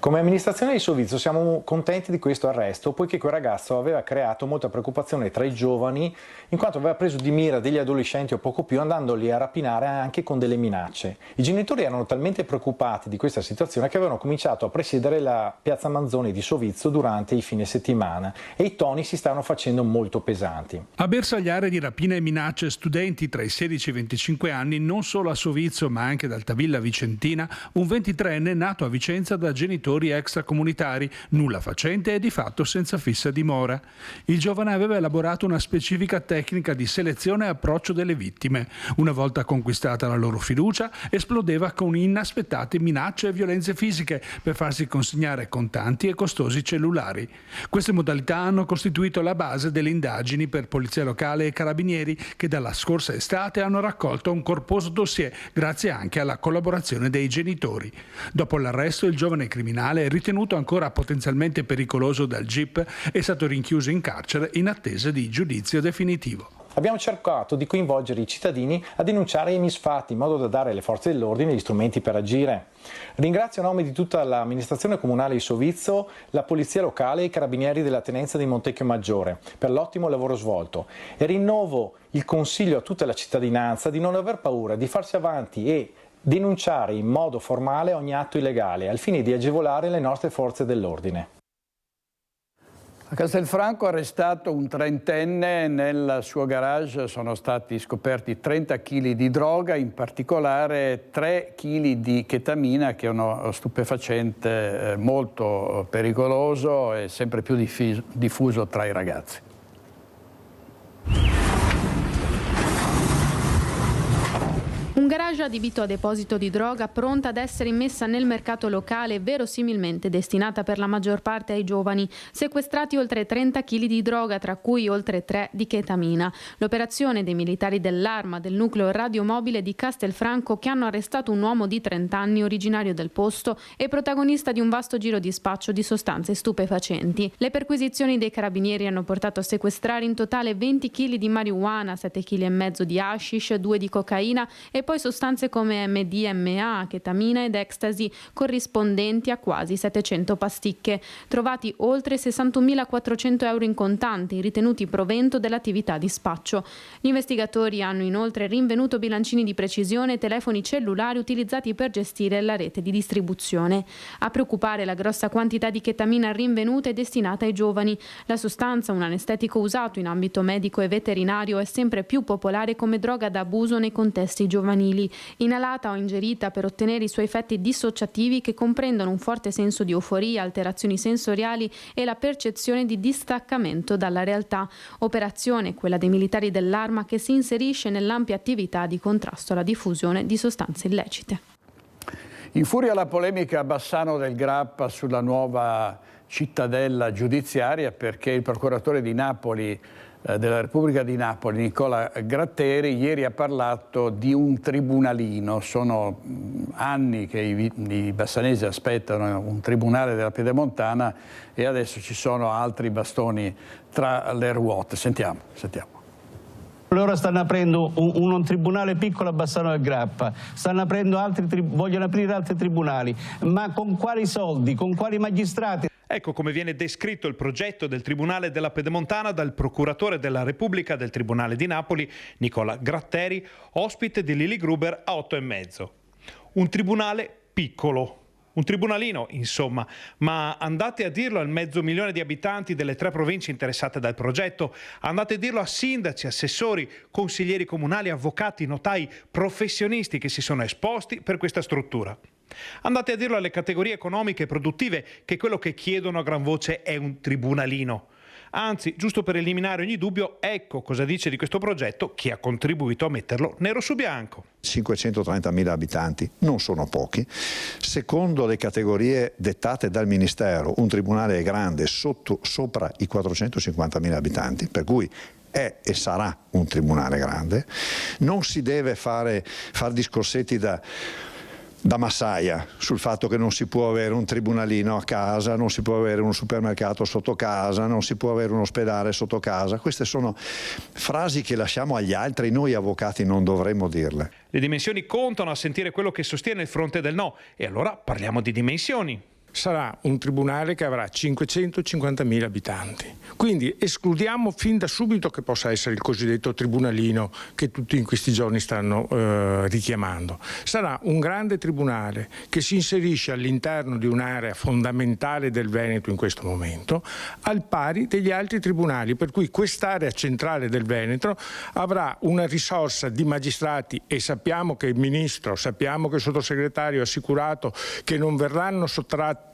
Come amministrazione di Sovizzo siamo contenti di questo arresto, poiché quel ragazzo aveva creato molta preoccupazione tra i giovani, in quanto aveva preso di mira degli adolescenti o poco più, andandoli a rapinare anche con delle minacce. I genitori erano talmente preoccupati di questa situazione che avevano cominciato a presiedere la piazza Manzoni di Sovizzo durante i fine settimana, e i toni si stavano facendo molto pesanti. A bersagliare di rapine e minacce studenti tra i 16 e i 25 anni, non solo a Sovizzo ma anche ad Altavilla Vicentina, un 23enne nato a Vicenza da genitori extracomunitari, nulla facente e di fatto senza fissa dimora. Il giovane aveva elaborato una specifica tecnica di selezione e approccio delle vittime. Una volta conquistata la loro fiducia, esplodeva con inaspettate minacce e violenze fisiche per farsi consegnare contanti e costosi cellulari. Queste modalità hanno costituito la base delle indagini per polizia locale e carabinieri, che dalla scorsa estate hanno raccolto un corposo dossier grazie anche alla collaborazione dei genitori. Dopo l'arresto, il giovane criminale, ritenuto ancora potenzialmente pericoloso dal GIP, è stato rinchiuso in carcere in attesa di giudizio definitivo. abbiamo cercato di coinvolgere i cittadini a denunciare i misfatti in modo da dare alle forze dell'ordine gli strumenti per agire. Ringrazio a nome di tutta l'amministrazione comunale di Sovizzo, la polizia locale e i carabinieri della tenenza di Montecchio Maggiore per l'ottimo lavoro svolto e rinnovo il consiglio a tutta la cittadinanza di non aver paura, di farsi avanti e denunciare in modo formale ogni atto illegale al fine di agevolare le nostre forze dell'ordine. A Castelfranco arrestato un trentenne, nel suo garage sono stati scoperti 30 kg di droga, in particolare 3 kg di chetamina, che è uno stupefacente molto pericoloso e sempre più diffuso tra i ragazzi. Un garage adibito a deposito di droga pronta ad essere immessa nel mercato locale, verosimilmente destinata per la maggior parte ai giovani. Sequestrati oltre 30 kg di droga, tra cui oltre 3 di chetamina. L'operazione dei militari dell'Arma del nucleo radiomobile di Castelfranco, che hanno arrestato un uomo di 30 anni originario del posto e protagonista di un vasto giro di spaccio di sostanze stupefacenti. Le perquisizioni dei carabinieri hanno portato a sequestrare in totale 20 kg di marijuana, 7,5 kg di hashish, 2 di cocaina e poi sostanze come MDMA, chetamina ed ecstasy, corrispondenti a quasi 700 pasticche. Trovati oltre 61.400 euro in contanti, ritenuti provento dell'attività di spaccio. Gli investigatori hanno inoltre rinvenuto bilancini di precisione e telefoni cellulari utilizzati per gestire la rete di distribuzione. A preoccupare la grossa quantità di chetamina rinvenuta e destinata ai giovani. La sostanza, un anestetico usato in ambito medico e veterinario, è sempre più popolare come droga d'abuso nei contesti giovanili, inalata o ingerita per ottenere i suoi effetti dissociativi, che comprendono un forte senso di euforia, alterazioni sensoriali e la percezione di distaccamento dalla realtà. Operazione, quella dei militari dell'Arma, che si inserisce nell'ampia attività di contrasto alla diffusione di sostanze illecite. Infuria la polemica a Bassano del Grappa sulla nuova cittadella giudiziaria, perché il procuratore di Napoli della Repubblica di Napoli, Nicola Gratteri, ieri ha parlato di un tribunalino. Sono anni che i bassanesi aspettano un tribunale della Piedemontana e adesso ci sono altri bastoni tra le ruote. Sentiamo. Loro stanno aprendo un tribunale piccolo a Bassano del Grappa, vogliono aprire altri tribunali, ma con quali soldi, con quali magistrati? Ecco come viene descritto il progetto del Tribunale della Piedemontana dal procuratore della Repubblica del Tribunale di Napoli, Nicola Gratteri, ospite di Lili Gruber a 8,5. Un tribunale piccolo. Un tribunalino, insomma, ma andate a dirlo al 500.000 di abitanti delle 3 province interessate dal progetto, andate a dirlo a sindaci, assessori, consiglieri comunali, avvocati, notai, professionisti che si sono esposti per questa struttura. Andate a dirlo alle categorie economiche e produttive che quello che chiedono a gran voce è un tribunalino. Anzi, giusto per eliminare ogni dubbio, ecco cosa dice di questo progetto chi ha contribuito a metterlo nero su bianco. 530.000 abitanti non sono pochi. Secondo le categorie dettate dal Ministero, un tribunale è grande sopra i 450.000 abitanti, per cui è e sarà un tribunale grande. Non si deve far discorsetti da massaia sul fatto che non si può avere un tribunalino a casa, non si può avere un supermercato sotto casa, non si può avere un ospedale sotto casa. Queste sono frasi che lasciamo agli altri, noi avvocati non dovremmo dirle. Le dimensioni contano, a sentire quello che sostiene il fronte del no, e allora parliamo di dimensioni. Sarà un tribunale che avrà 550.000 abitanti, quindi escludiamo fin da subito che possa essere il cosiddetto tribunalino che tutti in questi giorni stanno richiamando. Sarà un grande tribunale che si inserisce all'interno di un'area fondamentale del Veneto in questo momento, al pari degli altri tribunali, per cui quest'area centrale del Veneto avrà una risorsa di magistrati, e sappiamo che il Ministro, sappiamo che il Sottosegretario ha assicurato che non verranno sottratti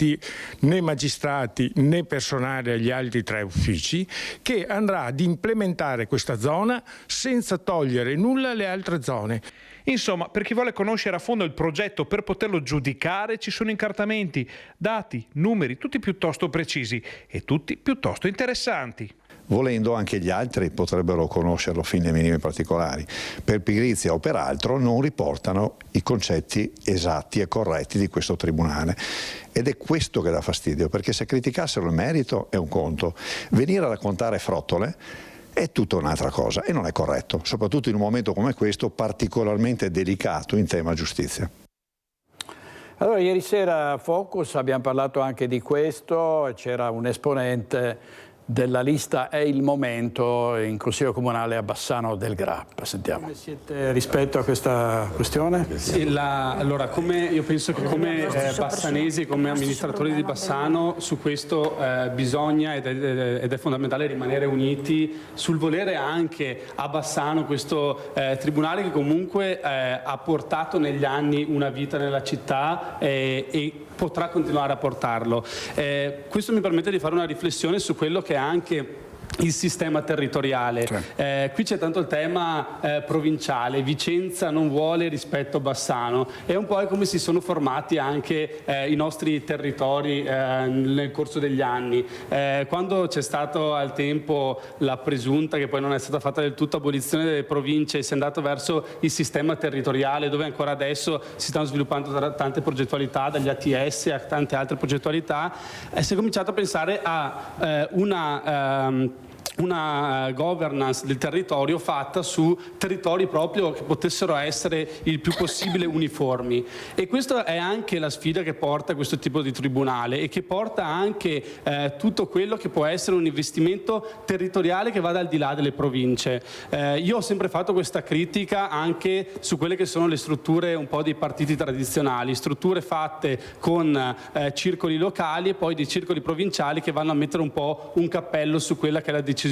né magistrati né personale agli altri 3 uffici, che andrà ad implementare questa zona senza togliere nulla alle altre zone. Insomma, per chi vuole conoscere a fondo il progetto per poterlo giudicare, ci sono incartamenti, dati, numeri, tutti piuttosto precisi e tutti piuttosto interessanti. Volendo anche gli altri potrebbero conoscerlo fin nei minimi particolari. Per pigrizia o per altro non riportano i concetti esatti e corretti di questo tribunale. Ed è questo che dà fastidio, perché se criticassero il merito è un conto. Venire a raccontare frottole è tutta un'altra cosa e non è corretto, soprattutto in un momento come questo particolarmente delicato in tema giustizia. Allora, ieri sera a Focus abbiamo parlato anche di questo, c'era un esponente della lista È il momento in Consiglio Comunale a Bassano del Grappa. Sentiamo. Come siete rispetto a questa questione? Sì, allora, io penso che come bassanesi, come amministratori di Bassano, su questo bisogna ed è fondamentale rimanere uniti sul volere anche a Bassano questo tribunale che comunque ha portato negli anni una vita nella città e potrà continuare a portarlo. Questo mi permette di fare una riflessione su quello che è anche il sistema territoriale. Qui c'è tanto il tema provinciale, Vicenza non vuole rispetto a Bassano, è un po' come si sono formati anche i nostri territori nel corso degli anni. Quando c'è stato al tempo la presunta, che poi non è stata fatta del tutto, abolizione delle province, si è andato verso il sistema territoriale dove ancora adesso si stanno sviluppando tante progettualità, dagli ATS a tante altre progettualità, si è cominciato a pensare a una governance del territorio fatta su territori proprio che potessero essere il più possibile uniformi, e questa è anche la sfida che porta questo tipo di tribunale e che porta anche tutto quello che può essere un investimento territoriale che vada al di là delle province. Io ho sempre fatto questa critica anche su quelle che sono le strutture un po' dei partiti tradizionali, strutture fatte con circoli locali e poi dei circoli provinciali che vanno a mettere un po' un cappello su quella che è la decisione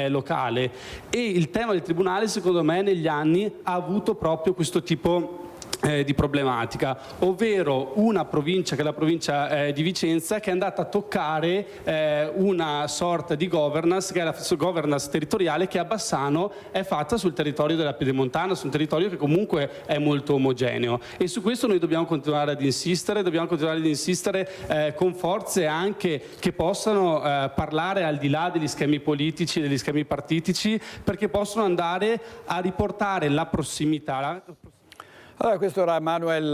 locale, e il tema del tribunale secondo me negli anni ha avuto proprio questo tipo di problematica, ovvero una provincia che è la provincia di Vicenza, che è andata a toccare una sorta di governance che è la governance territoriale che a Bassano è fatta sul territorio della Pedemontana, su un territorio che comunque è molto omogeneo, e su questo noi dobbiamo continuare ad insistere, con forze anche che possano parlare al di là degli schemi politici, degli schemi partitici, perché possono andare a riportare la prossimità. Allora, questo era Manuel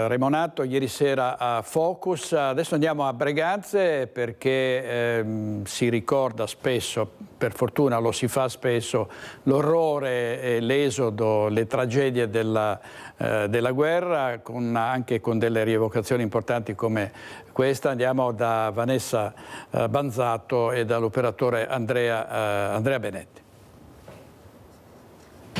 Remonato ieri sera a Focus. Adesso andiamo a Breganze perché si ricorda spesso, per fortuna lo si fa spesso, l'orrore, l'esodo, le tragedie della guerra, anche con delle rievocazioni importanti come questa. Andiamo da Vanessa Banzato e dall'operatore Andrea Benetti.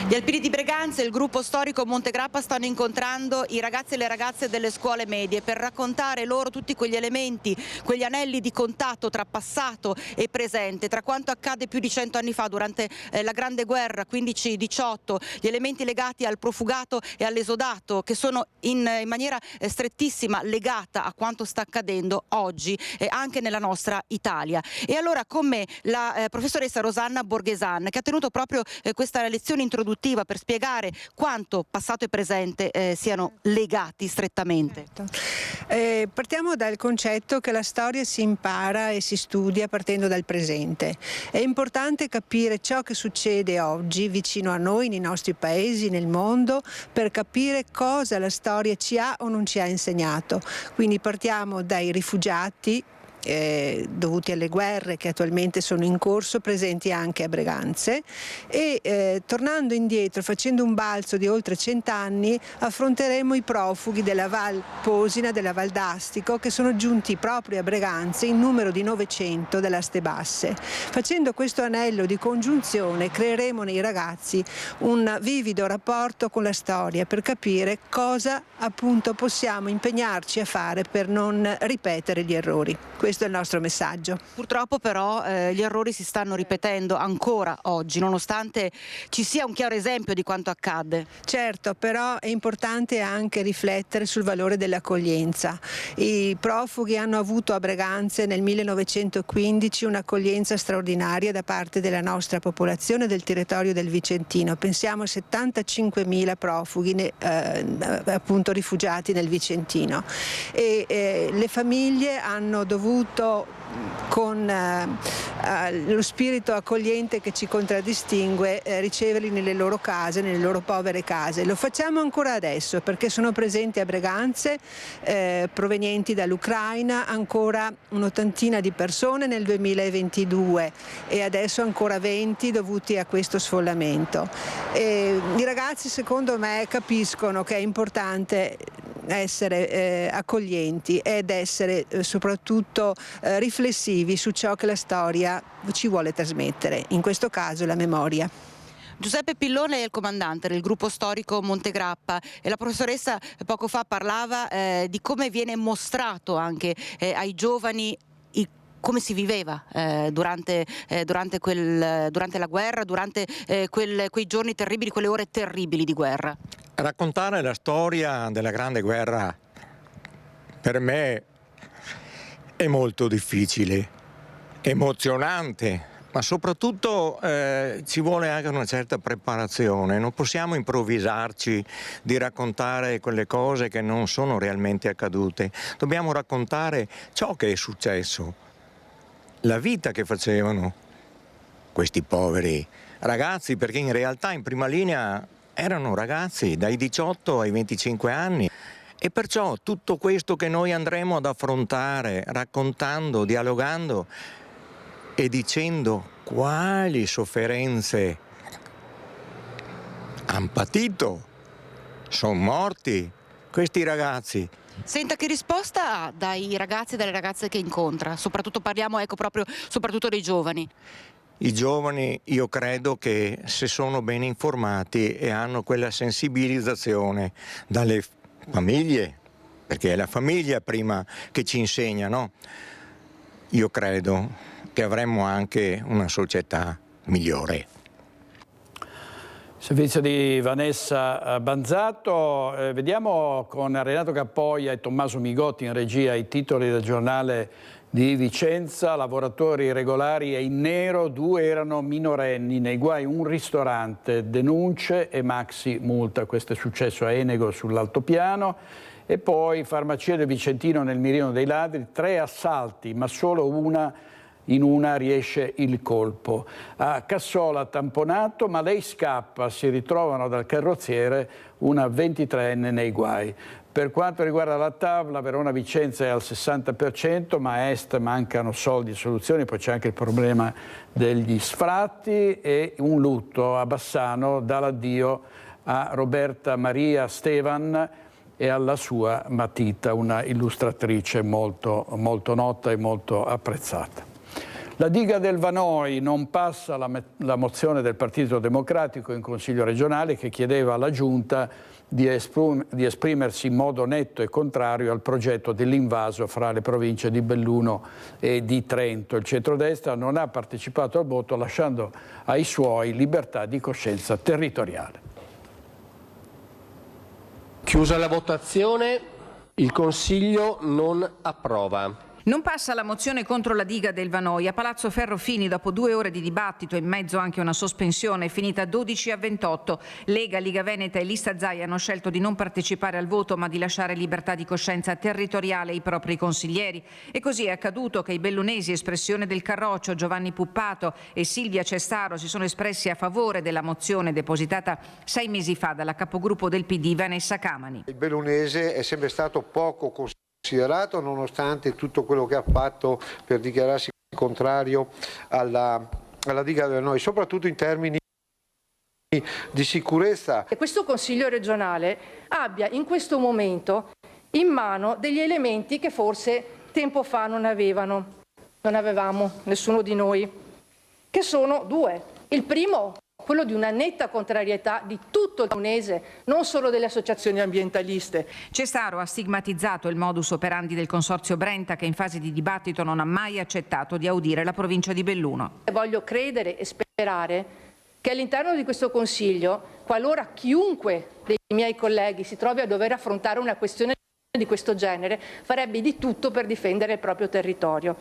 Gli alpini di Breganze e il gruppo storico Monte Grappa stanno incontrando i ragazzi e le ragazze delle scuole medie per raccontare loro tutti quegli elementi, quegli anelli di contatto tra passato e presente, tra quanto accade più di 100 anni fa durante la Grande Guerra 15-18, gli elementi legati al profugato e all'esodato che sono in maniera strettissima legata a quanto sta accadendo oggi anche nella nostra Italia. E allora con me la professoressa Rosanna Borghesan, che ha tenuto proprio questa lezione introduttiva per spiegare quanto passato e presente siano legati strettamente. Partiamo dal concetto che la storia si impara e si studia partendo dal presente. È importante capire ciò che succede oggi vicino a noi, nei nostri paesi, nel mondo, per capire cosa la storia ci ha o non ci ha insegnato. Quindi partiamo dai rifugiati dovuti alle guerre che attualmente sono in corso, presenti anche a Breganze, e tornando indietro, facendo un balzo di oltre 100 anni, affronteremo i profughi della Val Posina, della Val d'Astico, che sono giunti proprio a Breganze in numero di 900 dell'Aste Basse. Facendo questo anello di congiunzione creeremo nei ragazzi un vivido rapporto con la storia per capire cosa appunto possiamo impegnarci a fare per non ripetere gli errori. Questo è il nostro messaggio. Purtroppo però gli errori si stanno ripetendo ancora oggi, nonostante ci sia un chiaro esempio di quanto accadde. Certo, però è importante anche riflettere sul valore dell'accoglienza. I profughi hanno avuto a Breganze nel 1915 un'accoglienza straordinaria da parte della nostra popolazione del territorio del Vicentino. Pensiamo a 75.000 profughi appunto rifugiati nel Vicentino, e le famiglie hanno dovuto soprattutto con lo spirito accogliente che ci contraddistingue, riceverli nelle loro case, nelle loro povere case. Lo facciamo ancora adesso perché sono presenti a Breganze provenienti dall'Ucraina ancora un'ottantina di persone nel 2022 e adesso ancora 20 dovuti a questo sfollamento. I ragazzi secondo me capiscono che è importante essere accoglienti ed essere soprattutto riflessivi su ciò che la storia ci vuole trasmettere, in questo caso la memoria. Giuseppe Pillone è il comandante del gruppo storico Montegrappa e la professoressa poco fa parlava di come viene mostrato anche ai giovani come si viveva durante la guerra, durante quei giorni terribili, quelle ore terribili di guerra. Raccontare la storia della Grande Guerra per me è molto difficile, emozionante, ma soprattutto ci vuole anche una certa preparazione. Non possiamo improvvisarci di raccontare quelle cose che non sono realmente accadute. Dobbiamo raccontare ciò che è successo, la vita che facevano questi poveri ragazzi, perché in realtà in prima linea erano ragazzi dai 18 ai 25 anni e perciò tutto questo che noi andremo ad affrontare raccontando, dialogando e dicendo quali sofferenze hanno patito, sono morti questi ragazzi. Senta, che risposta ha dai ragazzi e dalle ragazze che incontra? Soprattutto parliamo soprattutto dei giovani. I giovani, io credo che se sono ben informati e hanno quella sensibilizzazione dalle famiglie, perché è la famiglia prima che ci insegna, no? Io credo che avremmo anche una società migliore. Servizio di Vanessa Banzato, vediamo con Renato Cappoia e Tommaso Migotti in regia i titoli del giornale di Vicenza. Lavoratori irregolari e in nero, 2 erano minorenni, nei guai un ristorante, denunce e maxi multa. Questo è successo a Enego sull'altopiano. E poi farmacia del Vicentino nel mirino dei ladri, 3 assalti ma solo in una riesce il colpo. A Cassola tamponato, ma lei scappa, si ritrovano dal carrozziere una 23enne nei guai. Per quanto riguarda la tavola, Verona-Vicenza è al 60%, ma a est mancano soldi e soluzioni, poi c'è anche il problema degli sfratti e un lutto a Bassano dall'addio a Roberta Maria Stevan e alla sua matita, una illustratrice molto nota e molto apprezzata. La diga del Vanoi non passa la mozione del Partito Democratico in Consiglio regionale che chiedeva alla Giunta di esprimersi in modo netto e contrario al progetto dell'invaso fra le province di Belluno e di Trento. Il centrodestra non ha partecipato al voto lasciando ai suoi libertà di coscienza territoriale. Chiusa la votazione, il Consiglio non approva. Non passa la mozione contro la diga del Vanoi. A Palazzo Ferrofini, dopo 2 ore di dibattito e in mezzo anche una sospensione, è finita 12-28. Lega, Liga Veneta e Lista Zai hanno scelto di non partecipare al voto ma di lasciare libertà di coscienza territoriale ai propri consiglieri. E così è accaduto che i bellunesi, espressione del Carroccio, Giovanni Puppato e Silvia Cestaro, si sono espressi a favore della mozione depositata 6 mesi fa dalla capogruppo del PD Vanessa Camani. Il bellunese è sempre stato poco considerato nonostante tutto quello che ha fatto per dichiararsi contrario alla diga del Vanoi, soprattutto in termini di sicurezza. E questo Consiglio regionale abbia in questo momento in mano degli elementi che forse tempo fa non avevamo nessuno di noi, che sono 2. Il primo, quello di una netta contrarietà di tutto il bellunese, non solo delle associazioni ambientaliste. Cestaro ha stigmatizzato il modus operandi del Consorzio Brenta, che in fase di dibattito non ha mai accettato di audire la provincia di Belluno. Voglio credere e sperare che all'interno di questo Consiglio, qualora chiunque dei miei colleghi si trovi a dover affrontare una questione di questo genere, farebbe di tutto per difendere il proprio territorio.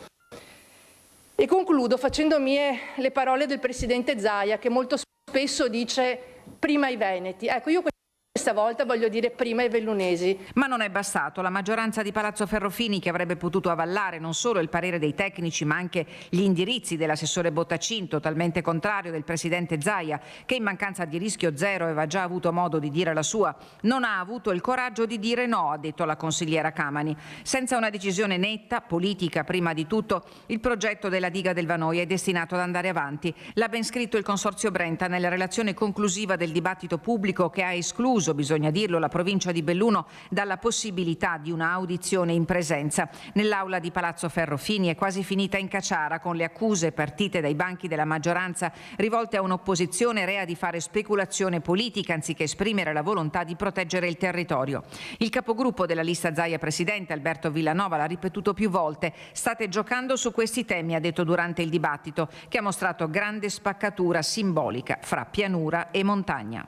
E concludo facendo mie le parole del Presidente Zaia, che molto spesso dice prima i veneti. Ecco, io queste Stavolta voglio dire prima ai vellunesi. Ma non è bastato. La maggioranza di Palazzo Ferrofini, che avrebbe potuto avallare non solo il parere dei tecnici ma anche gli indirizzi dell'assessore Bottacin, totalmente contrario del presidente Zaia, che in mancanza di rischio zero aveva già avuto modo di dire la sua, non ha avuto il coraggio di dire no, ha detto la consigliera Camani. Senza una decisione netta, politica prima di tutto, il progetto della diga del Vanoia è destinato ad andare avanti. L'ha ben scritto il Consorzio Brenta nella relazione conclusiva del dibattito pubblico, che ha escluso, bisogna dirlo, la provincia di Belluno dalla possibilità di una audizione in presenza. Nell'aula di Palazzo Ferrofini è quasi finita in caciara, con le accuse partite dai banchi della maggioranza rivolte a un'opposizione rea di fare speculazione politica anziché esprimere la volontà di proteggere il territorio. Il capogruppo della lista Zaia Presidente, Alberto Villanova, l'ha ripetuto più volte: state giocando su questi temi, ha detto durante il dibattito, che ha mostrato grande spaccatura simbolica fra pianura e montagna.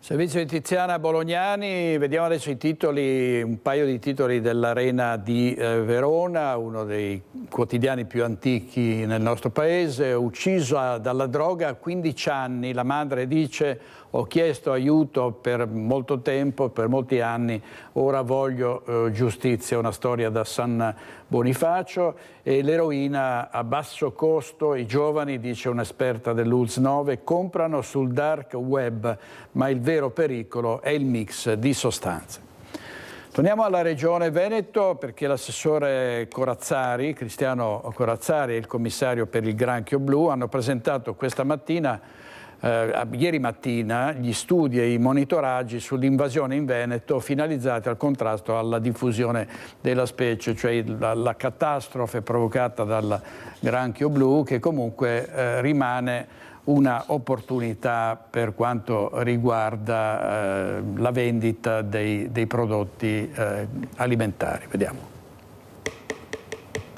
Servizio di Tiziana Bolognani, vediamo adesso i titoli, un paio di titoli dell'Arena di Verona, uno dei quotidiani più antichi nel nostro paese. Uccisa dalla droga a 15 anni, la madre dice: ho chiesto aiuto per molto tempo, per molti anni, ora voglio giustizia, una storia da San Bonifacio. E l'eroina a basso costo, i giovani, dice un'esperta dell'ULSS 9, comprano sul dark web, ma il vero pericolo è il mix di sostanze. Torniamo alla Regione Veneto, perché l'assessore Corazzari, Cristiano Corazzari, e il commissario per il granchio blu hanno presentato questa mattina, ieri mattina, gli studi e i monitoraggi sull'invasione in Veneto finalizzati al contrasto alla diffusione della specie, cioè la catastrofe provocata dal granchio blu, che comunque rimane una opportunità per quanto riguarda la vendita dei prodotti alimentari. Vediamo.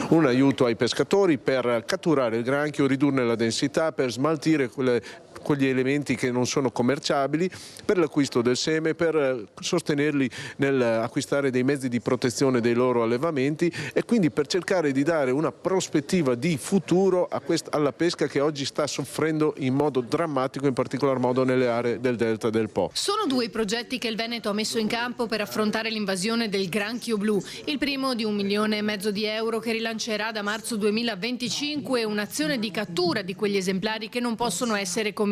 Un aiuto ai pescatori per catturare il granchio, ridurne la densità, per smaltire quegli elementi che non sono commerciabili, per l'acquisto del seme, per sostenerli nell'acquistare dei mezzi di protezione dei loro allevamenti e quindi per cercare di dare una prospettiva di futuro alla pesca, che oggi sta soffrendo in modo drammatico, in particolar modo nelle aree del delta del Po. Sono due i progetti che il Veneto ha messo in campo per affrontare l'invasione del granchio blu. Il primo di 1,5 milioni di euro, che rilancerà da marzo 2025 un'azione di cattura di quegli esemplari che non possono essere commercializzati.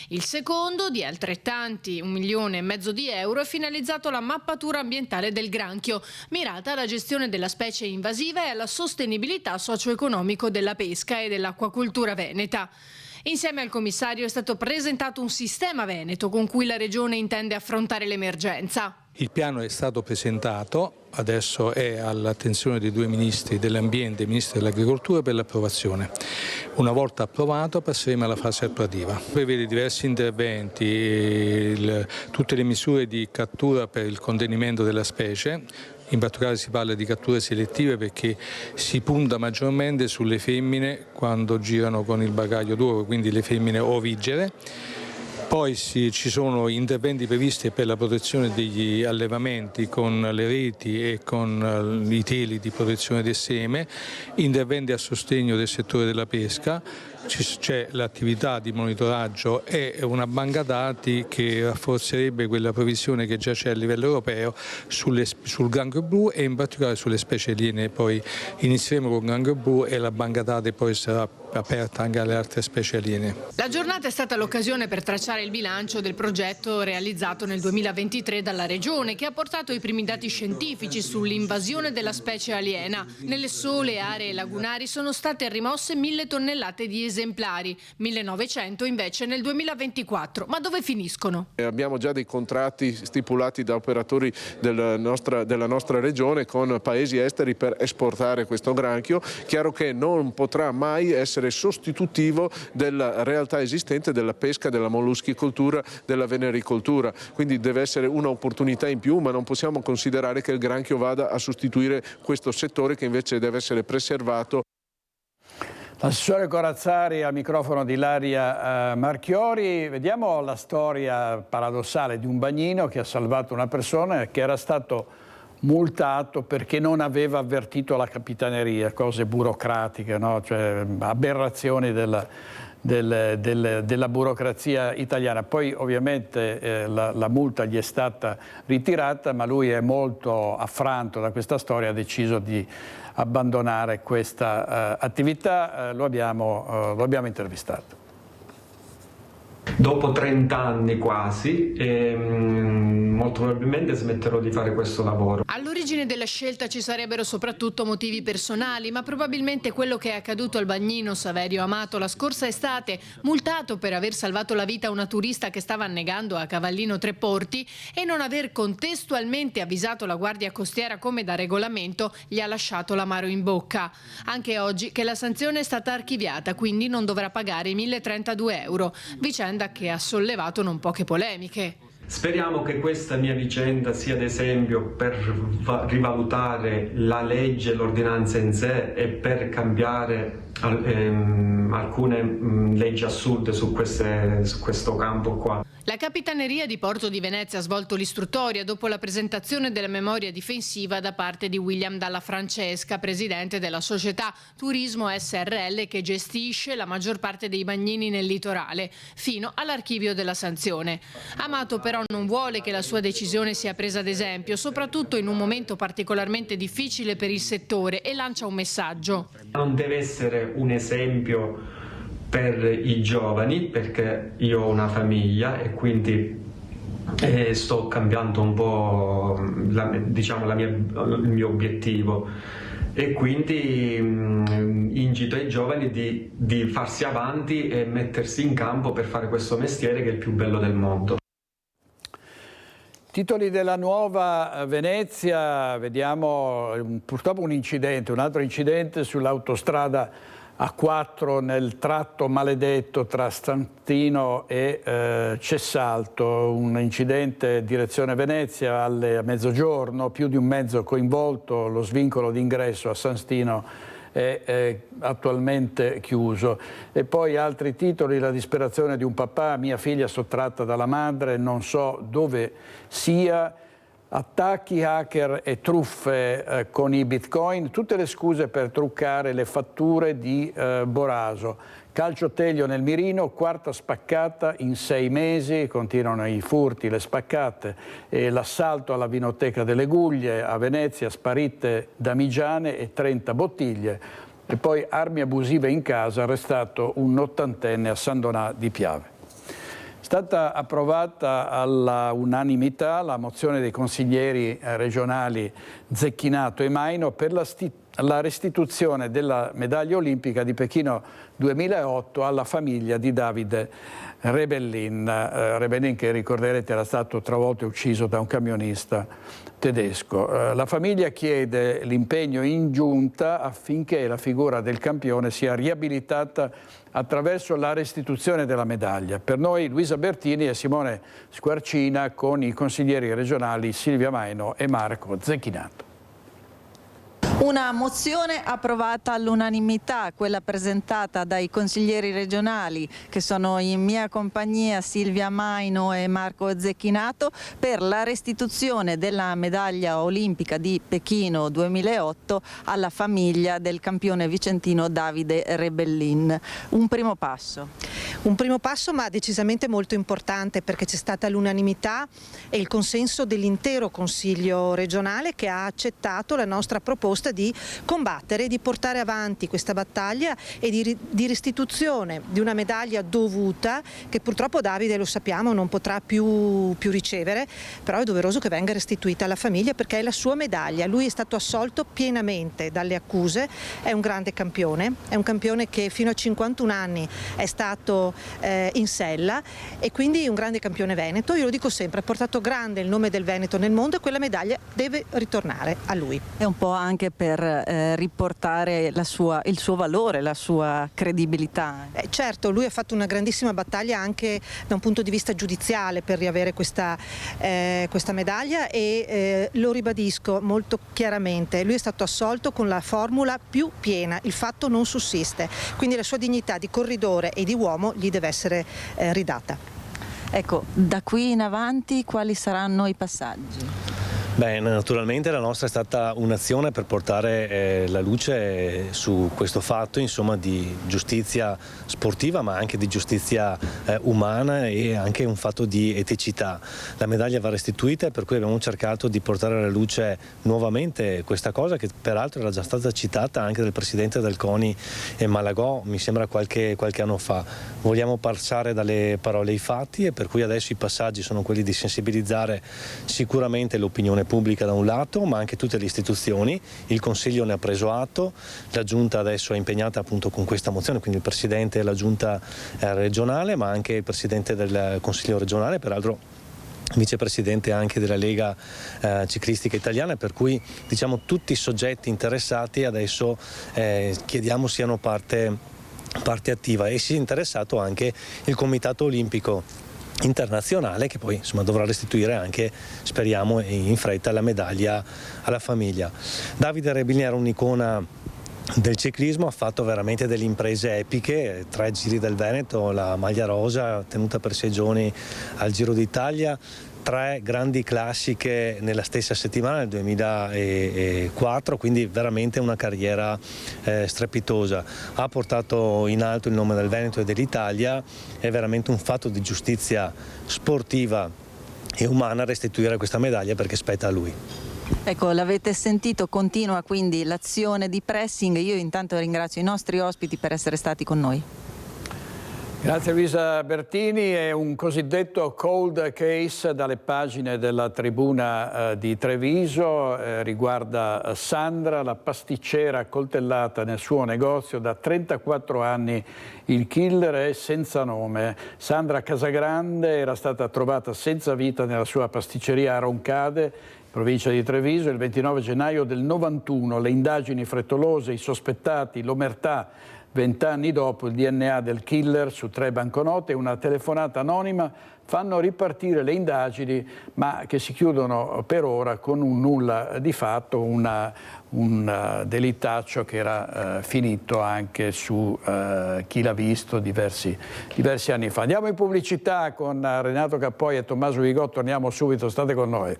Il secondo, di altrettanti 1,5 milioni di euro, è finalizzato alla mappatura ambientale del granchio, mirata alla gestione della specie invasiva e alla sostenibilità socio-economico della pesca e dell'acquacoltura veneta. Insieme al commissario è stato presentato un sistema veneto con cui la Regione intende affrontare l'emergenza. Il piano è stato presentato, adesso è all'attenzione dei due ministri dell'ambiente e ministri dell'agricoltura per l'approvazione. Una volta approvato passeremo alla fase attuativa. Prevede diversi interventi, tutte le misure di cattura per il contenimento della specie. In particolare si parla di catture selettive, perché si punta maggiormente sulle femmine quando girano con il bagaglio d'uovo, quindi le femmine ovigere. Poi ci sono interventi previsti per la protezione degli allevamenti con le reti e con i teli di protezione del seme, interventi a sostegno del settore della pesca. C'è l'attività di monitoraggio e una banca dati che rafforzerebbe quella previsione che già c'è a livello europeo sul granchio blu e in particolare sulle specie aliene. Poi inizieremo con il granchio blu e la banca dati poi sarà aperta anche alle altre specie aliene. La giornata è stata l'occasione per tracciare il bilancio del progetto realizzato nel 2023 dalla Regione, che ha portato i primi dati scientifici sull'invasione della specie aliena. Nelle sole aree lagunari sono state rimosse 1.000 tonnellate di esemplari, 1.900 invece nel 2024. Ma dove finiscono? Abbiamo già dei contratti stipulati da operatori della nostra regione con paesi esteri per esportare questo granchio. Chiaro che non potrà mai essere sostitutivo della realtà esistente della pesca, della molluschicoltura, della venericoltura. Quindi deve essere un'opportunità in più, ma non possiamo considerare che il granchio vada a sostituire questo settore, che invece deve essere preservato. L'assessore Corazzari al microfono di Ilaria Marchiori. Vediamo la storia paradossale di un bagnino che ha salvato una persona che era stato multato perché non aveva avvertito la capitaneria, cose burocratiche, no? Cioè, aberrazioni della burocrazia italiana. Poi ovviamente la multa gli è stata ritirata, ma lui è molto affranto da questa storia, ha deciso di abbandonare questa attività. Lo abbiamo intervistato. Dopo 30 anni quasi, molto probabilmente smetterò di fare questo lavoro. All'origine della scelta ci sarebbero soprattutto motivi personali, ma probabilmente quello che è accaduto al bagnino Saverio Amato la scorsa estate, multato per aver salvato la vita a una turista che stava annegando a Cavallino Treporti e non aver contestualmente avvisato la Guardia Costiera come da regolamento, gli ha lasciato l'amaro in bocca. Anche oggi che la sanzione è stata archiviata, quindi non dovrà pagare i 1.032 euro, vicenda che ha sollevato non poche polemiche. Speriamo che questa mia vicenda sia d'esempio per rivalutare la legge e l'ordinanza in sé e per cambiare alcune leggi assurde su questo campo qua. La Capitaneria di Porto di Venezia ha svolto l'istruttoria dopo la presentazione della memoria difensiva da parte di William Dalla Francesca, presidente della società Turismo SRL che gestisce la maggior parte dei bagnini nel litorale, fino all'archivio della sanzione. Amato però non vuole che la sua decisione sia presa ad esempio, soprattutto in un momento particolarmente difficile per il settore, e lancia un messaggio. Non deve essere un esempio per i giovani, perché io ho una famiglia e quindi sto cambiando un po' il mio obiettivo, e quindi incito ai giovani di farsi avanti e mettersi in campo per fare questo mestiere che è il più bello del mondo. Titoli della Nuova Venezia, vediamo purtroppo un altro incidente sull'autostrada A4 nel tratto maledetto tra Stantino e Cessalto, un incidente direzione Venezia a mezzogiorno, più di un mezzo coinvolto, lo svincolo d'ingresso a Stantino è attualmente chiuso. E poi altri titoli: la disperazione di un papà, mia figlia sottratta dalla madre, non so dove sia, attacchi, hacker e truffe con i bitcoin, tutte le scuse per truccare le fatture di Boraso. Calcio Teglio nel mirino, quarta spaccata in 6 mesi, continuano i furti, le spaccate, e l'assalto alla Vinoteca delle Guglie a Venezia, sparite damigiane e 30 bottiglie. E poi armi abusive in casa, arrestato un 80enne a San Donà di Piave. È stata approvata all'unanimità la mozione dei consiglieri regionali Zecchinato e Maino per la restituzione della medaglia olimpica di Pechino 2008 alla famiglia di Davide Rebellin. Rebellin, che ricorderete era stato travolto e ucciso da un camionista tedesco. La famiglia chiede l'impegno in giunta affinché la figura del campione sia riabilitata attraverso la restituzione della medaglia. Per noi Luisa Bertini e Simone Squarcina con i consiglieri regionali Silvia Maino e Marco Zecchinato. Una mozione approvata all'unanimità, quella presentata dai consiglieri regionali che sono in mia compagnia Silvia Maino e Marco Zecchinato, per la restituzione della medaglia olimpica di Pechino 2008 alla famiglia del campione vicentino Davide Rebellin. Un primo passo. Un primo passo, ma decisamente molto importante, perché c'è stata l'unanimità e il consenso dell'intero Consiglio regionale, che ha accettato la nostra proposta di combattere, di portare avanti questa battaglia e di restituzione di una medaglia dovuta che purtroppo Davide, lo sappiamo, non potrà più ricevere, però è doveroso che venga restituita alla famiglia perché è la sua medaglia. Lui è stato assolto pienamente dalle accuse, è un grande campione, è un campione che fino a 51 anni è stato in sella e quindi un grande campione veneto. Io lo dico sempre, ha portato grande il nome del Veneto nel mondo e quella medaglia deve ritornare a lui. È un po' anche per riportare il suo valore, la sua credibilità. Certo, lui ha fatto una grandissima battaglia anche da un punto di vista giudiziale per riavere questa medaglia e lo ribadisco molto chiaramente, lui è stato assolto con la formula più piena, il fatto non sussiste, quindi la sua dignità di corridore e di uomo gli deve essere ridata. Ecco, da qui in avanti quali saranno i passaggi? Beh, naturalmente la nostra è stata un'azione per portare la luce su questo fatto, insomma, di giustizia sportiva, ma anche di giustizia umana e anche un fatto di eticità. La medaglia va restituita e per cui abbiamo cercato di portare alla luce nuovamente questa cosa, che peraltro era già stata citata anche dal presidente del CONI Malagò, mi sembra qualche anno fa. Vogliamo passare dalle parole ai fatti e per cui adesso i passaggi sono quelli di sensibilizzare sicuramente l'opinione pubblica da un lato, ma anche tutte le istituzioni. Il Consiglio ne ha preso atto, la Giunta adesso è impegnata appunto con questa mozione, quindi il Presidente della Giunta regionale, ma anche il Presidente del Consiglio regionale, peraltro vicepresidente anche della Lega Ciclistica Italiana, per cui diciamo tutti i soggetti interessati adesso chiediamo siano parte attiva, e si è interessato anche il Comitato Olimpico Internazionale, che poi insomma dovrà restituire anche, speriamo in fretta, la medaglia alla famiglia. Davide Rebini era un'icona del ciclismo, ha fatto veramente delle imprese epiche, 3 Giri del Veneto, la maglia rosa tenuta per 6 giorni al Giro d'Italia, 3 grandi classiche nella stessa settimana, nel 2004, quindi veramente una carriera strepitosa. Ha portato in alto il nome del Veneto e dell'Italia, è veramente un fatto di giustizia sportiva e umana restituire questa medaglia, perché spetta a lui. Ecco, l'avete sentito, continua quindi l'azione di pressing. Io intanto ringrazio i nostri ospiti per essere stati con noi. Grazie Luisa Bertini. È un cosiddetto cold case dalle pagine della Tribuna di Treviso, riguarda Sandra, la pasticcera accoltellata nel suo negozio da 34 anni. Il killer è senza nome. Sandra Casagrande era stata trovata senza vita nella sua pasticceria a Roncade, provincia di Treviso, il 29 gennaio del 91. Le indagini frettolose, i sospettati, l'omertà. 20 anni dopo, il DNA del killer su 3 banconote e una telefonata anonima fanno ripartire le indagini, ma che si chiudono per ora con un nulla di fatto, un delitaccio che era finito anche su chi l'ha visto diversi anni fa. Andiamo in pubblicità con Renato Cappoi e Tommaso Vigò, torniamo subito, state con noi.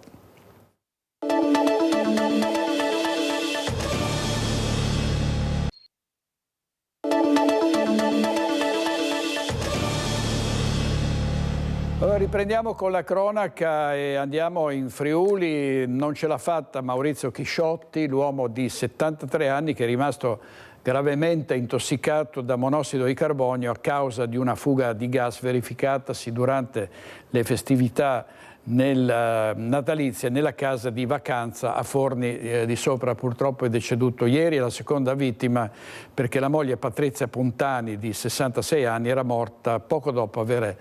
Allora, riprendiamo con la cronaca e andiamo in Friuli. Non ce l'ha fatta Maurizio Chisciotti, l'uomo di 73 anni che è rimasto gravemente intossicato da monossido di carbonio a causa di una fuga di gas verificatasi durante le festività natalizie nella casa di vacanza a Forni di Sopra. Purtroppo è deceduto ieri. La seconda vittima, perché la moglie Patrizia Puntani di 66 anni era morta poco dopo avere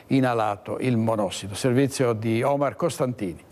inalato il monossido. Servizio di Omar Costantini.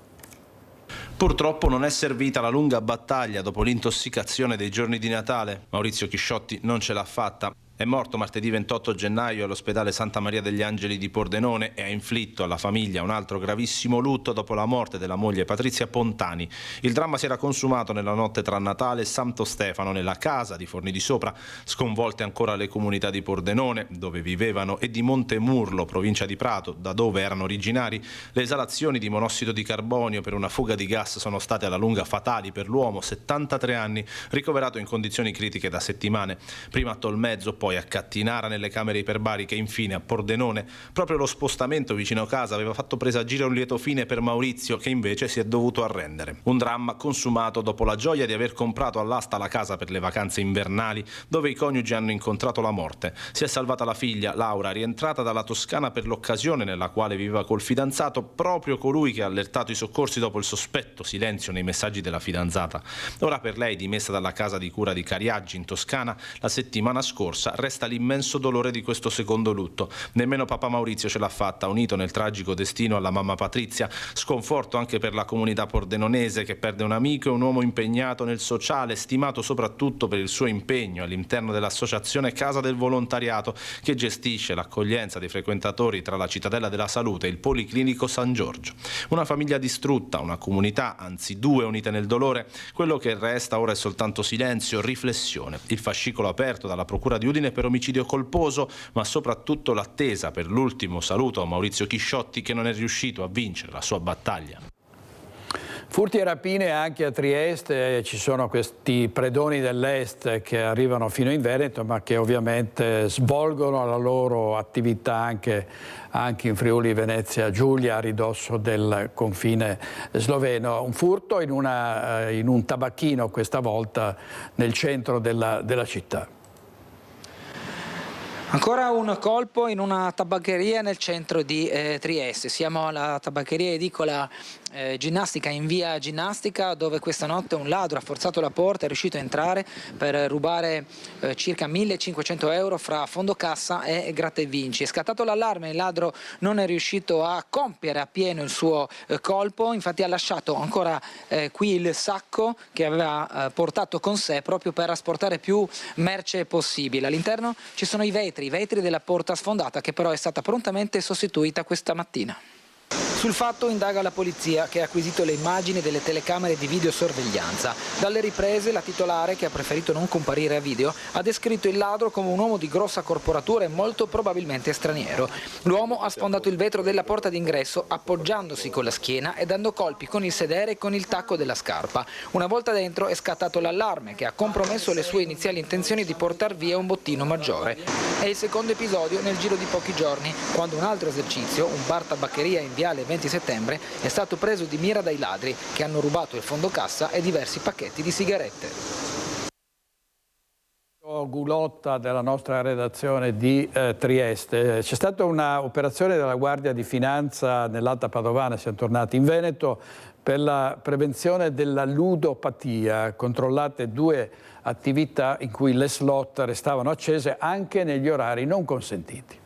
Purtroppo non è servita la lunga battaglia dopo l'intossicazione dei giorni di Natale. Maurizio Chisciotti non ce l'ha fatta. È morto martedì 28 gennaio all'ospedale Santa Maria degli Angeli di Pordenone e ha inflitto alla famiglia un altro gravissimo lutto dopo la morte della moglie Patrizia Pontani. Il dramma si era consumato nella notte tra Natale e Santo Stefano nella casa di Forni di Sopra, sconvolte ancora le comunità di Pordenone, dove vivevano, e di Montemurlo, provincia di Prato, da dove erano originari. Le esalazioni di monossido di carbonio per una fuga di gas sono state alla lunga fatali per l'uomo, 73 anni, ricoverato in condizioni critiche da settimane. Prima a Tolmezzo, poi a Cattinara nelle camere iperbariche e infine a Pordenone. Proprio lo spostamento vicino casa aveva fatto presagire un lieto fine per Maurizio, che invece si è dovuto arrendere. Un dramma consumato dopo la gioia di aver comprato all'asta la casa per le vacanze invernali, dove i coniugi hanno incontrato la morte. Si è salvata la figlia, Laura, rientrata dalla Toscana per l'occasione nella quale viveva col fidanzato, proprio colui che ha allertato i soccorsi dopo il sospetto silenzio nei messaggi della fidanzata. Ora per lei, dimessa dalla casa di cura di Cariaggi in Toscana la settimana scorsa, resta l'immenso dolore di questo secondo lutto. Nemmeno papà Maurizio ce l'ha fatta, unito nel tragico destino alla mamma Patrizia. Sconforto anche per la comunità pordenonese, che perde un amico e un uomo impegnato nel sociale, stimato soprattutto per il suo impegno all'interno dell'associazione Casa del Volontariato, che gestisce l'accoglienza dei frequentatori tra la Cittadella della Salute e il Policlinico San Giorgio. Una famiglia distrutta, una comunità, anzi 2 unite nel dolore. Quello che resta ora è soltanto silenzio, riflessione. Il fascicolo aperto dalla Procura di Udine per omicidio colposo, ma soprattutto l'attesa per l'ultimo saluto a Maurizio Chisciotti, che non è riuscito a vincere la sua battaglia. Furti e rapine anche a Trieste, ci sono questi predoni dell'est che arrivano fino in Veneto ma che ovviamente svolgono la loro attività anche in Friuli Venezia Giulia, a ridosso del confine sloveno. Un furto in un tabacchino, questa volta nel centro della città. Ancora un colpo in una tabaccheria nel centro di Trieste. Siamo alla tabaccheria edicola Ginnastica in via Ginnastica, dove questa notte un ladro ha forzato la porta, è riuscito a entrare per rubare circa 1.500 euro fra fondo cassa e gratta e vinci. È scattato l'allarme, il ladro non è riuscito a compiere appieno il suo colpo, infatti ha lasciato ancora qui il sacco che aveva portato con sé proprio per asportare più merce possibile. All'interno ci sono i vetri della porta sfondata, che però è stata prontamente sostituita questa mattina. Sul fatto indaga la polizia, che ha acquisito le immagini delle telecamere di videosorveglianza. Dalle riprese la titolare, che ha preferito non comparire a video, ha descritto il ladro come un uomo di grossa corporatura e molto probabilmente straniero. L'uomo ha sfondato il vetro della porta d'ingresso appoggiandosi con la schiena e dando colpi con il sedere e con il tacco della scarpa. Una volta dentro è scattato l'allarme, che ha compromesso le sue iniziali intenzioni di portar via un bottino maggiore. È il secondo episodio nel giro di pochi giorni, quando un altro esercizio, un bar tabaccheria in viale 20 settembre, è stato preso di mira dai ladri, che hanno rubato il fondocassa e diversi pacchetti di sigarette. Gulotta della nostra redazione di Trieste. C'è stata un'operazione della Guardia di Finanza nell'Alta Padovana, siamo tornati in Veneto, per la prevenzione della ludopatia. Controllate 2 attività in cui le slot restavano accese anche negli orari non consentiti.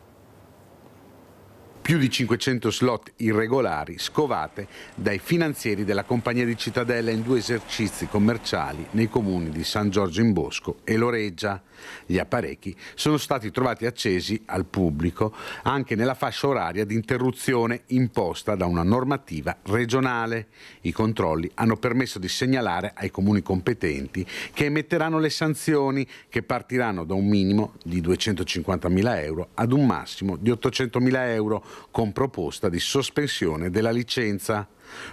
Più di 500 slot irregolari scovate dai finanzieri della Compagnia di Cittadella in 2 esercizi commerciali nei comuni di San Giorgio in Bosco e Loreggia. Gli apparecchi sono stati trovati accesi al pubblico anche nella fascia oraria di interruzione imposta da una normativa regionale. I controlli hanno permesso di segnalare ai comuni competenti, che emetteranno le sanzioni, che partiranno da un minimo di 250.000 euro ad un massimo di 800.000 euro, con proposta di sospensione della licenza.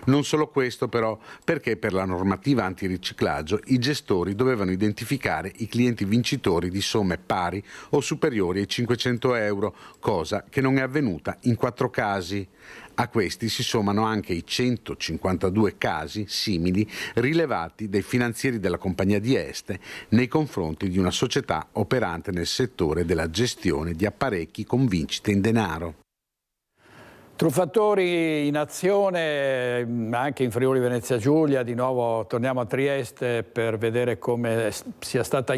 Non solo questo però, perché per la normativa antiriciclaggio i gestori dovevano identificare i clienti vincitori di somme pari o superiori ai 500 euro, cosa che non è avvenuta in 4 casi. A questi si sommano anche i 152 casi simili rilevati dai finanzieri della Compagnia di Este nei confronti di una società operante nel settore della gestione di apparecchi con vincite in denaro. Truffatori in azione anche in Friuli Venezia Giulia. Di nuovo torniamo a Trieste per vedere come sia stata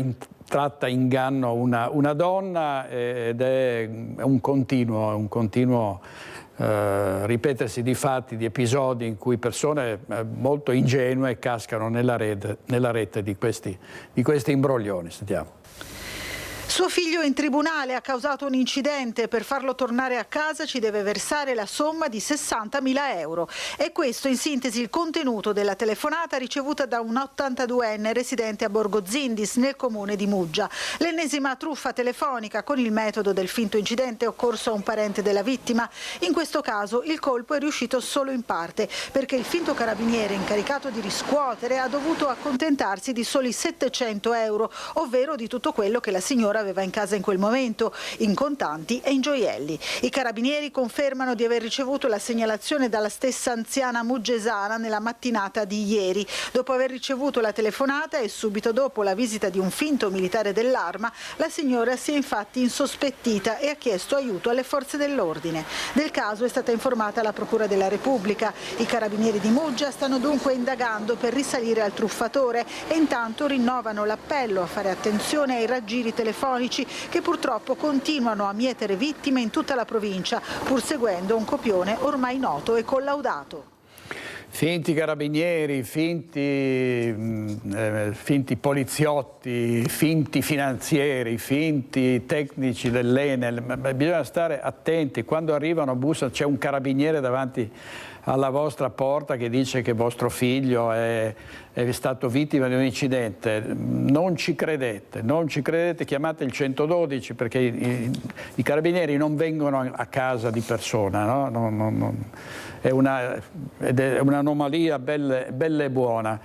tratta in inganno una donna, ed è un continuo ripetersi di fatti, di episodi in cui persone molto ingenue cascano nella rete di questi imbroglioni. Sentiamo. Suo figlio in tribunale ha causato un incidente, per farlo tornare a casa ci deve versare la somma di 60.000 euro. E questo in sintesi il contenuto della telefonata ricevuta da un 82enne residente a Borgo Zindis nel comune di Muggia. L'ennesima truffa telefonica con il metodo del finto incidente occorso a un parente della vittima. In questo caso il colpo è riuscito solo in parte, perché il finto carabiniere incaricato di riscuotere ha dovuto accontentarsi di soli 700 euro, ovvero di tutto quello che la signora aveva in casa in quel momento, in contanti e in gioielli. I carabinieri confermano di aver ricevuto la segnalazione dalla stessa anziana muggesana nella mattinata di ieri. Dopo aver ricevuto la telefonata e subito dopo la visita di un finto militare dell'Arma, la signora si è infatti insospettita e ha chiesto aiuto alle forze dell'ordine. Del caso è stata informata la Procura della Repubblica. I carabinieri di Muggia stanno dunque indagando per risalire al truffatore e intanto rinnovano l'appello a fare attenzione ai raggiri telefonici che purtroppo continuano a mietere vittime in tutta la provincia, pur seguendo un copione ormai noto e collaudato. Finti carabinieri, finti poliziotti, finti finanzieri, finti tecnici dell'Enel. Bisogna stare attenti, quando arrivano, bussano, c'è un carabiniere davanti alla vostra porta che dice che vostro figlio è stato vittima di un incidente, non ci credete, chiamate il 112 perché i carabinieri non vengono a casa di persona, no? È un'anomalia bella e buona.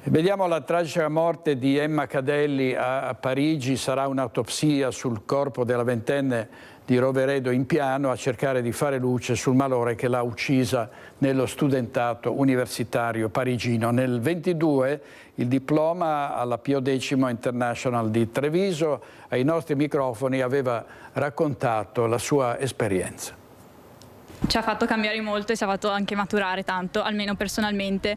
Vediamo la tragica morte di Emma Cadelli a Parigi. Sarà un'autopsia sul corpo della ventenne di Roveredo in Piano a cercare di fare luce sul malore che l'ha uccisa nello studentato universitario parigino. Nel 22 il diploma alla Pio X International di Treviso ai nostri microfoni aveva raccontato la sua esperienza. Ci ha fatto cambiare molto e ci ha fatto anche maturare tanto, almeno personalmente.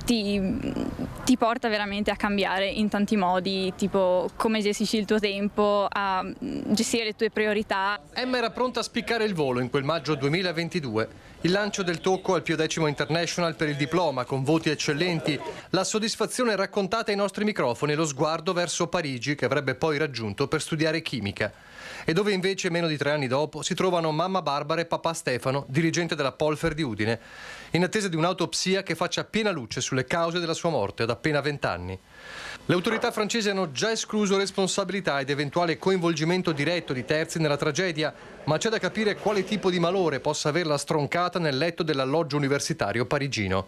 Ti porta veramente a cambiare in tanti modi, tipo come gestisci il tuo tempo, a gestire le tue priorità. Emma era pronta a spiccare il volo in quel maggio 2022. Il lancio del tocco al Pio X International per il diploma con voti eccellenti, la soddisfazione raccontata ai nostri microfoni e lo sguardo verso Parigi che avrebbe poi raggiunto per studiare chimica. E dove invece meno di 3 anni dopo si trovano mamma Barbara e papà Stefano, dirigente della Polfer di Udine, in attesa di un'autopsia che faccia piena luce sulle cause della sua morte ad appena 20 anni. Le autorità francesi hanno già escluso responsabilità ed eventuale coinvolgimento diretto di terzi nella tragedia, ma c'è da capire quale tipo di malore possa averla stroncata nel letto dell'alloggio universitario parigino.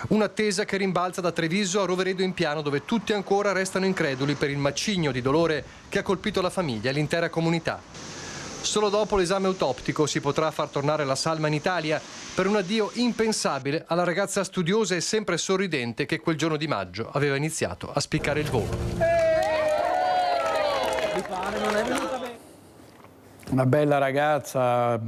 Un'attesa che rimbalza da Treviso a Roveredo in Piano, dove tutti ancora restano increduli per il macigno di dolore che ha colpito la famiglia e l'intera comunità. Solo dopo l'esame autoptico si potrà far tornare la salma in Italia per un addio impensabile alla ragazza studiosa e sempre sorridente che quel giorno di maggio aveva iniziato a spiccare il volo. Una bella ragazza,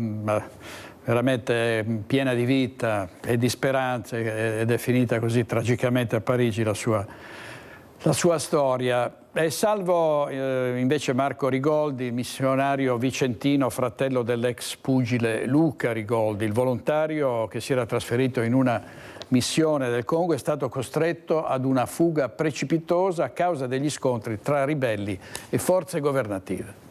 veramente piena di vita e di speranze, ed è finita così tragicamente a Parigi la sua storia. È salvo invece Marco Rigoldi, missionario vicentino, fratello dell'ex pugile Luca Rigoldi. Il volontario che si era trasferito in una missione del Congo è stato costretto ad una fuga precipitosa a causa degli scontri tra ribelli e forze governative.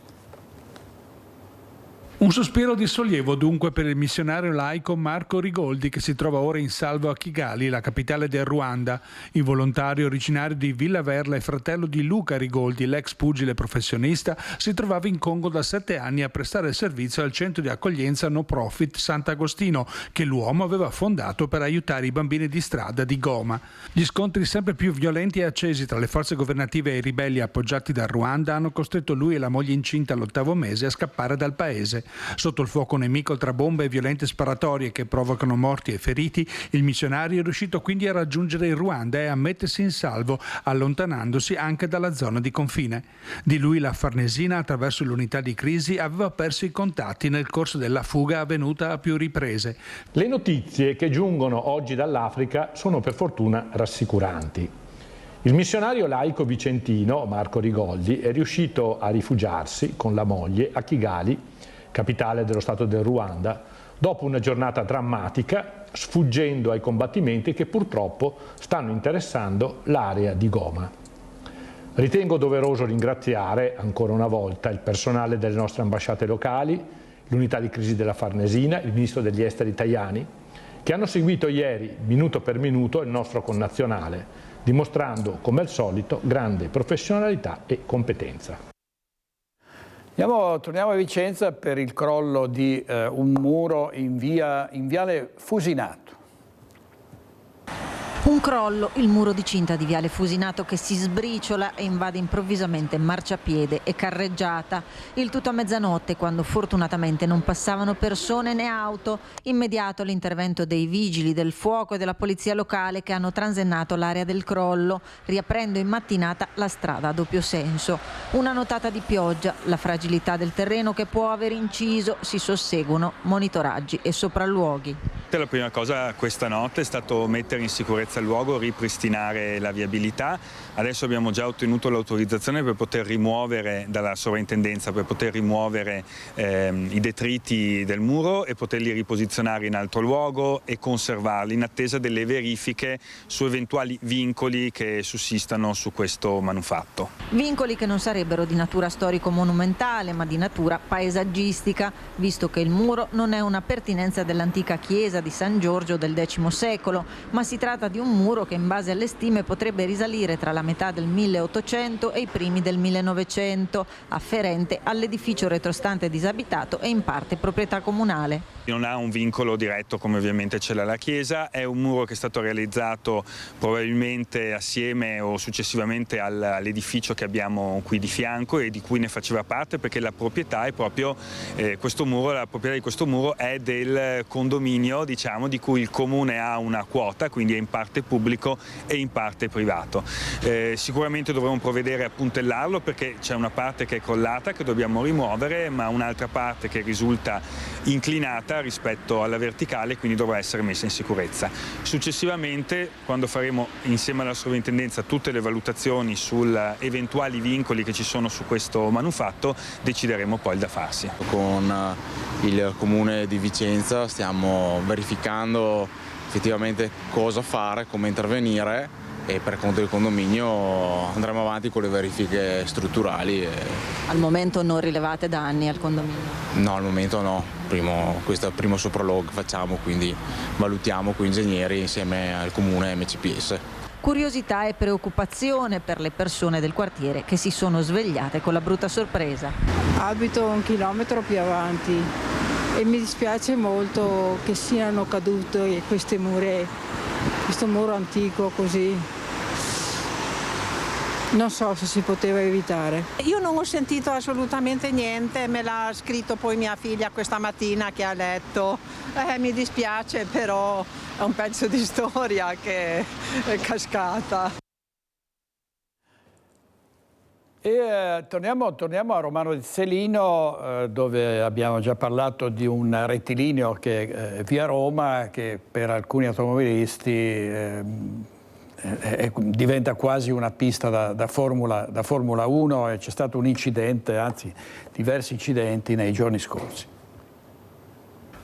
Un sospiro di sollievo dunque per il missionario laico Marco Rigoldi, che si trova ora in salvo a Kigali, la capitale del Ruanda. Il volontario originario di Villa Verla e fratello di Luca Rigoldi, l'ex pugile professionista, si trovava in Congo da 7 anni a prestare servizio al centro di accoglienza no profit Sant'Agostino, che l'uomo aveva fondato per aiutare i bambini di strada di Goma. Gli scontri sempre più violenti e accesi tra le forze governative e i ribelli appoggiati dal Ruanda hanno costretto lui e la moglie incinta all'8° mese a scappare dal paese. Sotto il fuoco nemico tra bombe e violente sparatorie che provocano morti e feriti, il missionario è riuscito quindi a raggiungere il Ruanda e a mettersi in salvo, allontanandosi anche dalla zona di confine. Di lui la Farnesina, attraverso l'unità di crisi, aveva perso i contatti nel corso della fuga avvenuta a più riprese. Le notizie che giungono oggi dall'Africa sono per fortuna rassicuranti. Il missionario laico vicentino Marco Rigoldi è riuscito a rifugiarsi con la moglie a Kigali, capitale dello Stato del Ruanda, dopo una giornata drammatica, sfuggendo ai combattimenti che purtroppo stanno interessando l'area di Goma. Ritengo doveroso ringraziare ancora una volta il personale delle nostre ambasciate locali, l'unità di crisi della Farnesina, il ministro degli esteri Tajani, che hanno seguito ieri, minuto per minuto, il nostro connazionale, dimostrando, come al solito, grande professionalità e competenza. Torniamo a Vicenza per il crollo di un muro in viale Fusinato. Un crollo, il muro di cinta di viale Fusinato che si sbriciola e invade improvvisamente marciapiede e carreggiata. Il tutto a mezzanotte, quando fortunatamente non passavano persone né auto. Immediato l'intervento dei vigili del fuoco e della polizia locale che hanno transennato l'area del crollo, riaprendo in mattinata la strada a doppio senso. Una notata di pioggia, la fragilità del terreno che può aver inciso, si susseguono monitoraggi e sopralluoghi. La prima cosa questa notte è stato mettere in sicurezza il luogo, ripristinare la viabilità. Adesso abbiamo già ottenuto l'autorizzazione per poter rimuovere dalla sovrintendenza, per poter rimuovere i detriti del muro e poterli riposizionare in altro luogo e conservarli in attesa delle verifiche su eventuali vincoli che sussistano su questo manufatto. Vincoli che non sarebbero di natura storico-monumentale ma di natura paesaggistica, visto che il muro non è una pertinenza dell'antica chiesa di San Giorgio del X secolo, ma si tratta di un muro che in base alle stime potrebbe risalire tra la metà del 1800 e i primi del 1900, afferente all'edificio retrostante disabitato e in parte proprietà comunale. Non ha un vincolo diretto come ovviamente ce l'ha la chiesa, è un muro che è stato realizzato probabilmente assieme o successivamente all'edificio che abbiamo qui di fianco e di cui ne faceva parte, perché la proprietà è proprio questo muro, la proprietà di questo muro è del condominio, diciamo, di cui il comune ha una quota, quindi è in parte pubblico e in parte privato. Sicuramente dovremo provvedere a puntellarlo perché c'è una parte che è crollata che dobbiamo rimuovere, ma un'altra parte che risulta inclinata rispetto alla verticale, quindi dovrà essere messa in sicurezza. Successivamente, quando faremo insieme alla sovrintendenza tutte le valutazioni su eventuali vincoli che ci sono su questo manufatto, decideremo poi il da farsi. Con il Comune di Vicenza stiamo verificando effettivamente cosa fare, come intervenire, e per conto del condominio andremo avanti con le verifiche strutturali. Al momento non rilevate danni al condominio? No, al momento no. Questo è il primo sopralluogo che facciamo, quindi valutiamo con ingegneri insieme al Comune MCPS. Curiosità e preoccupazione per le persone del quartiere che si sono svegliate con la brutta sorpresa. Abito 1 chilometro più avanti e mi dispiace molto che siano cadute queste mura, questo muro antico così. Non so se si poteva evitare. Io non ho sentito assolutamente niente, me l'ha scritto poi mia figlia questa mattina che ha letto. Mi dispiace, però è un pezzo di storia che è cascata. E torniamo a Romano Dezzelino, dove abbiamo già parlato di un rettilineo che è via Roma, che per alcuni automobilisti diventa quasi una pista da Formula 1 e c'è stato un incidente, anzi diversi incidenti nei giorni scorsi.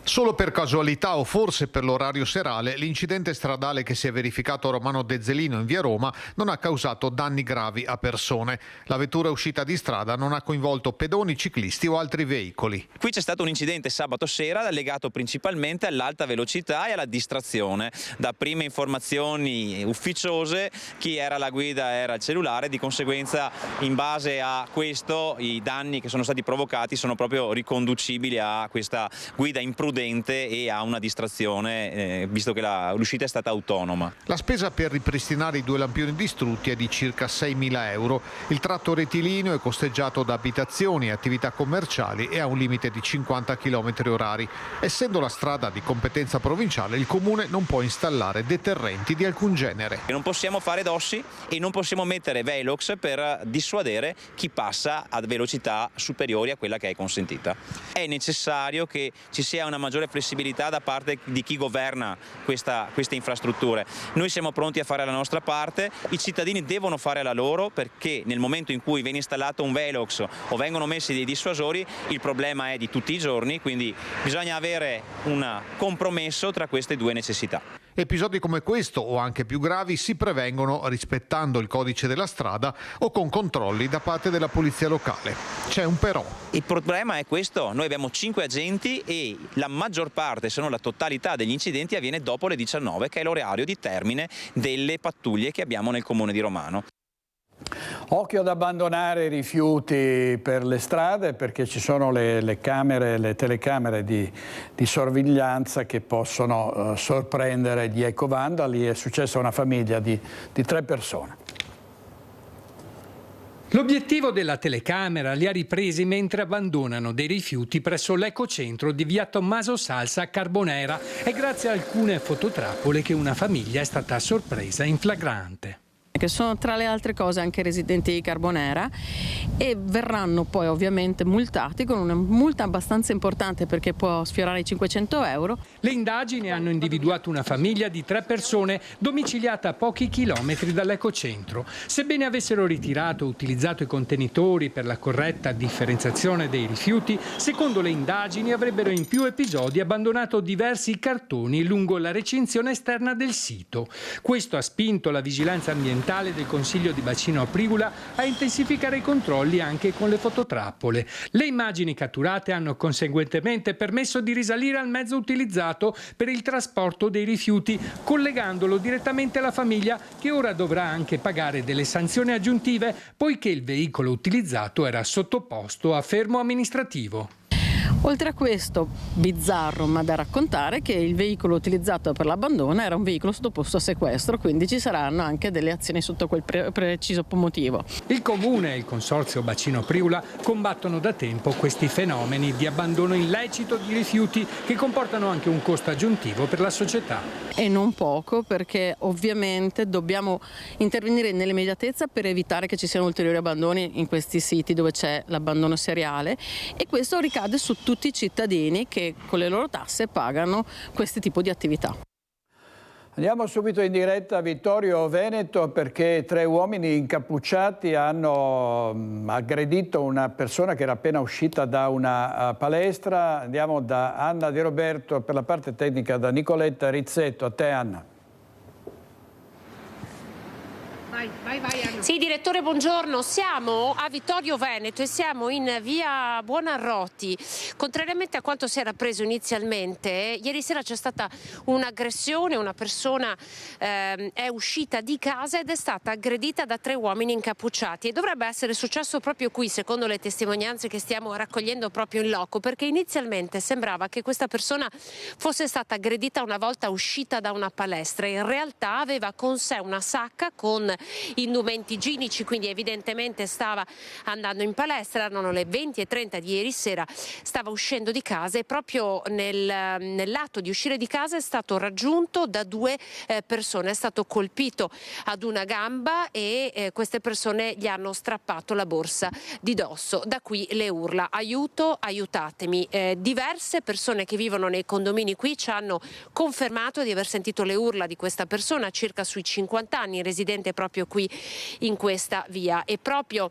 Solo per casualità o forse per l'orario serale, l'incidente stradale che si è verificato a Romano Dezzelino in via Roma non ha causato danni gravi a persone. La vettura uscita di strada non ha coinvolto pedoni, ciclisti o altri veicoli. Qui c'è stato un incidente sabato sera legato principalmente all'alta velocità e alla distrazione. Da prime informazioni ufficiose chi era alla guida era il cellulare, di conseguenza in base a questo i danni che sono stati provocati sono proprio riconducibili a questa guida imprudente e a una distrazione, visto che l'uscita è stata autonoma. La spesa per ripristinare i 2 lampioni distrutti è di circa 6.000 euro. Il tratto rettilineo è costeggiato da abitazioni e attività commerciali e ha un limite di 50 km/h. Essendo la strada di competenza provinciale, il Comune non può installare deterrenti di alcun genere. Non possiamo fare dossi e non possiamo mettere velox per dissuadere chi passa a velocità superiori a quella che è consentita. È necessario che ci sia una maggiore flessibilità da parte di chi governa queste infrastrutture. Noi siamo pronti a fare la nostra parte, i cittadini devono fare la loro, perché nel momento in cui viene installato un velox o vengono messi dei dissuasori il problema è di tutti i giorni, quindi bisogna avere un compromesso tra queste due necessità. Episodi come questo o anche più gravi si prevengono rispettando il codice della strada o con controlli da parte della polizia locale. C'è un però. Il problema è questo: noi abbiamo 5 agenti e la maggior parte, se non la totalità degli incidenti avviene dopo le 19, che è l'orario di termine delle pattuglie che abbiamo nel comune di Romano. Occhio ad abbandonare i rifiuti per le strade, perché ci sono le telecamere di sorveglianza che possono sorprendere gli ecovandali. È successo a una famiglia di 3 persone. L'obiettivo della telecamera li ha ripresi mentre abbandonano dei rifiuti presso l'ecocentro di via Tommaso Salsa a Carbonera. È grazie a alcune fototrappole che una famiglia è stata sorpresa in flagrante. Che sono tra le altre cose anche residenti di Carbonera e verranno poi ovviamente multati con una multa abbastanza importante, perché può sfiorare i 500 euro. Le indagini hanno individuato una famiglia di 3 persone domiciliata a pochi chilometri dall'ecocentro. Sebbene avessero ritirato o utilizzato i contenitori per la corretta differenziazione dei rifiuti, secondo le indagini avrebbero in più episodi abbandonato diversi cartoni lungo la recinzione esterna del sito. Questo ha spinto la vigilanza ambientale fondamentale del Consiglio di Bacino Aprigula a intensificare i controlli anche con le fototrappole. Le immagini catturate hanno conseguentemente permesso di risalire al mezzo utilizzato per il trasporto dei rifiuti, collegandolo direttamente alla famiglia, che ora dovrà anche pagare delle sanzioni aggiuntive poiché il veicolo utilizzato era sottoposto a fermo amministrativo. Oltre a questo bizzarro ma da raccontare che il veicolo utilizzato per l'abbandono era un veicolo sottoposto a sequestro, quindi ci saranno anche delle azioni sotto quel preciso motivo. Il Comune e il Consorzio Bacino Aprigula combattono da tempo questi fenomeni di abbandono illecito di rifiuti che comportano anche un costo aggiuntivo per la società. E non poco, perché ovviamente dobbiamo intervenire nell'immediatezza per evitare che ci siano ulteriori abbandoni in questi siti dove c'è l'abbandono seriale, e questo ricade su tutti i cittadini che con le loro tasse pagano questo tipo di attività. Andiamo subito in diretta a Vittorio Veneto, perché 3 uomini incappucciati hanno aggredito una persona che era appena uscita da una palestra. Andiamo da Anna Di Roberto, per la parte tecnica da Nicoletta Rizzetto. A te, Anna. Vai, sì, direttore, buongiorno. Siamo a Vittorio Veneto e siamo in via Buonarroti. Contrariamente a quanto si era preso inizialmente, ieri sera c'è stata un'aggressione, una persona è uscita di casa ed è stata aggredita da 3 uomini incappucciati, e dovrebbe essere successo proprio qui, secondo le testimonianze che stiamo raccogliendo proprio in loco, perché inizialmente sembrava che questa persona fosse stata aggredita una volta uscita da una palestra. In realtà aveva con sé una sacca con indumenti igienici, quindi evidentemente stava andando in palestra. Erano le 20:30 di ieri sera, stava uscendo di casa e proprio nell'atto di uscire di casa è stato raggiunto da 2 persone, è stato colpito ad una gamba e queste persone gli hanno strappato la borsa di dosso. Da qui le urla: aiuto, aiutatemi. Diverse persone che vivono nei condomini qui ci hanno confermato di aver sentito le urla di questa persona, circa sui 50 anni, residente proprio qui in questa via, e proprio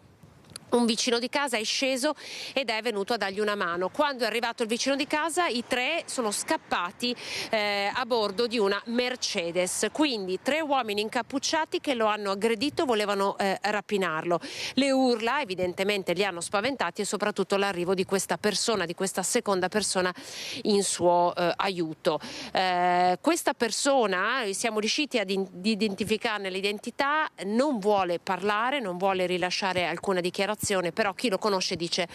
un vicino di casa è sceso ed è venuto a dargli una mano. Quando è arrivato il vicino di casa, i 3 sono scappati a bordo di una Mercedes. Quindi 3 uomini incappucciati che lo hanno aggredito, volevano rapinarlo. Le urla evidentemente li hanno spaventati, e soprattutto l'arrivo di questa persona, di questa seconda persona in suo aiuto. Questa persona, siamo riusciti ad identificarne l'identità, non vuole parlare, non vuole rilasciare alcuna dichiarazione, però chi lo conosce dice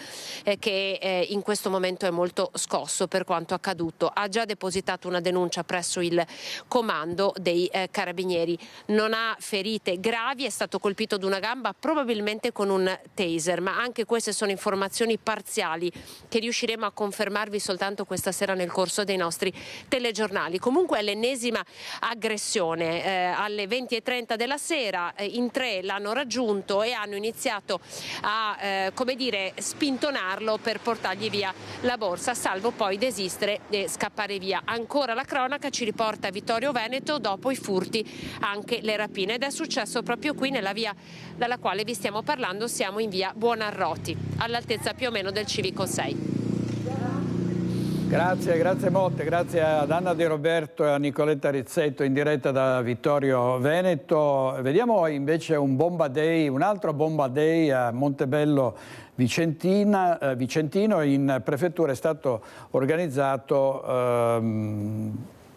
che in questo momento è molto scosso per quanto accaduto. Ha già depositato una denuncia presso il comando dei carabinieri. Non ha ferite gravi, è stato colpito ad una gamba probabilmente con un taser, ma anche queste sono informazioni parziali che riusciremo a confermarvi soltanto questa sera nel corso dei nostri telegiornali. Comunque è l'ennesima aggressione. Alle 20:30 della sera in 3 l'hanno raggiunto e hanno iniziato a spintonarlo per portargli via la borsa, salvo poi desistere e scappare via. Ancora la cronaca ci riporta a Vittorio Veneto, dopo i furti anche le rapine, ed è successo proprio qui nella via dalla quale vi stiamo parlando. Siamo in via Buonarroti, all'altezza più o meno del Civico 6. Grazie molte, grazie ad Anna Di Roberto e a Nicoletta Rizzetto in diretta da Vittorio Veneto. Vediamo invece un altro Bomba Day a Montebello Vicentino. In prefettura è stato organizzato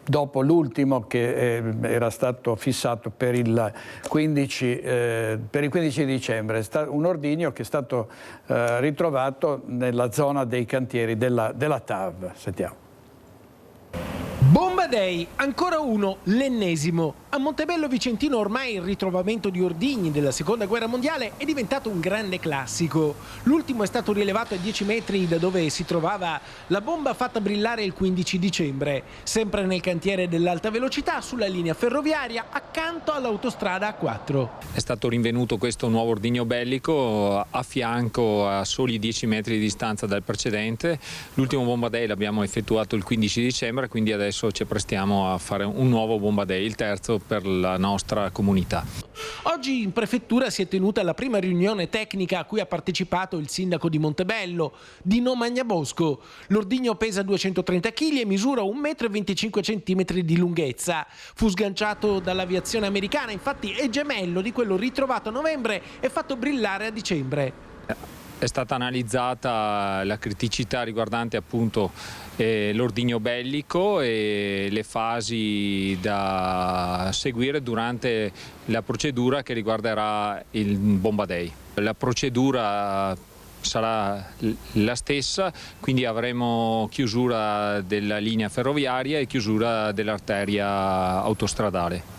dopo l'ultimo che era stato fissato per il 15 di dicembre. Un ordigno che è stato ritrovato nella zona dei cantieri della TAV. Sentiamo. Bomba Day, ancora uno, l'ennesimo. A Montebello Vicentino ormai il ritrovamento di ordigni della Seconda Guerra Mondiale è diventato un grande classico. L'ultimo è stato rilevato a 10 metri da dove si trovava la bomba fatta brillare il 15 dicembre, sempre nel cantiere dell'alta velocità sulla linea ferroviaria accanto all'autostrada A4. È stato rinvenuto questo nuovo ordigno bellico a fianco, a soli 10 metri di distanza dal precedente. L'ultimo Bomba Day l'abbiamo effettuato il 15 dicembre, quindi adesso ci apprestiamo stiamo a fare un nuovo Bomba Day, il terzo per la nostra comunità. Oggi in prefettura si è tenuta la prima riunione tecnica a cui ha partecipato il sindaco di Montebello, Dino Magnabosco. L'ordigno pesa 230 kg e misura 1,25 m di lunghezza. Fu sganciato dall'aviazione americana, infatti è gemello di quello ritrovato a novembre e fatto brillare a dicembre. È stata analizzata la criticità riguardante appunto l'ordigno bellico e le fasi da seguire durante la procedura che riguarderà il Bomba Day. La procedura sarà la stessa, quindi avremo chiusura della linea ferroviaria e chiusura dell'arteria autostradale.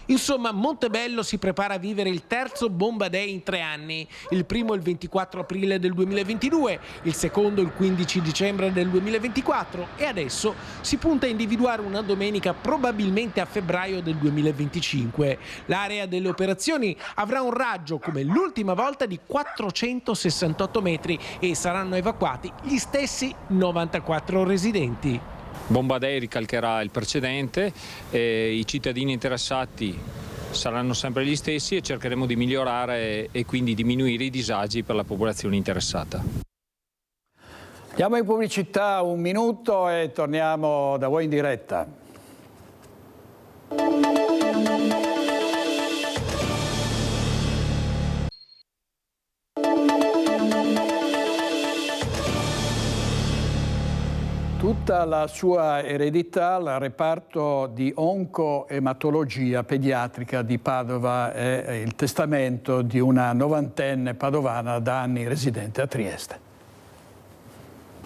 Insomma, Montebello si prepara a vivere il terzo Bomba Day in 3 anni. Il primo il 24 aprile del 2022, il secondo il 15 dicembre del 2024 e adesso si punta a individuare una domenica probabilmente a febbraio del 2025. L'area delle operazioni avrà un raggio come l'ultima volta di 468 metri e saranno evacuati gli stessi 94 residenti. Bomba Day ricalcherà il precedente, i cittadini interessati saranno sempre gli stessi e cercheremo di migliorare e quindi diminuire i disagi per la popolazione interessata. Andiamo in pubblicità 1 minuto e torniamo da voi in diretta. Tutta la sua eredità, il reparto di oncoematologia pediatrica di Padova è il testamento di una 90enne padovana da anni residente a Trieste.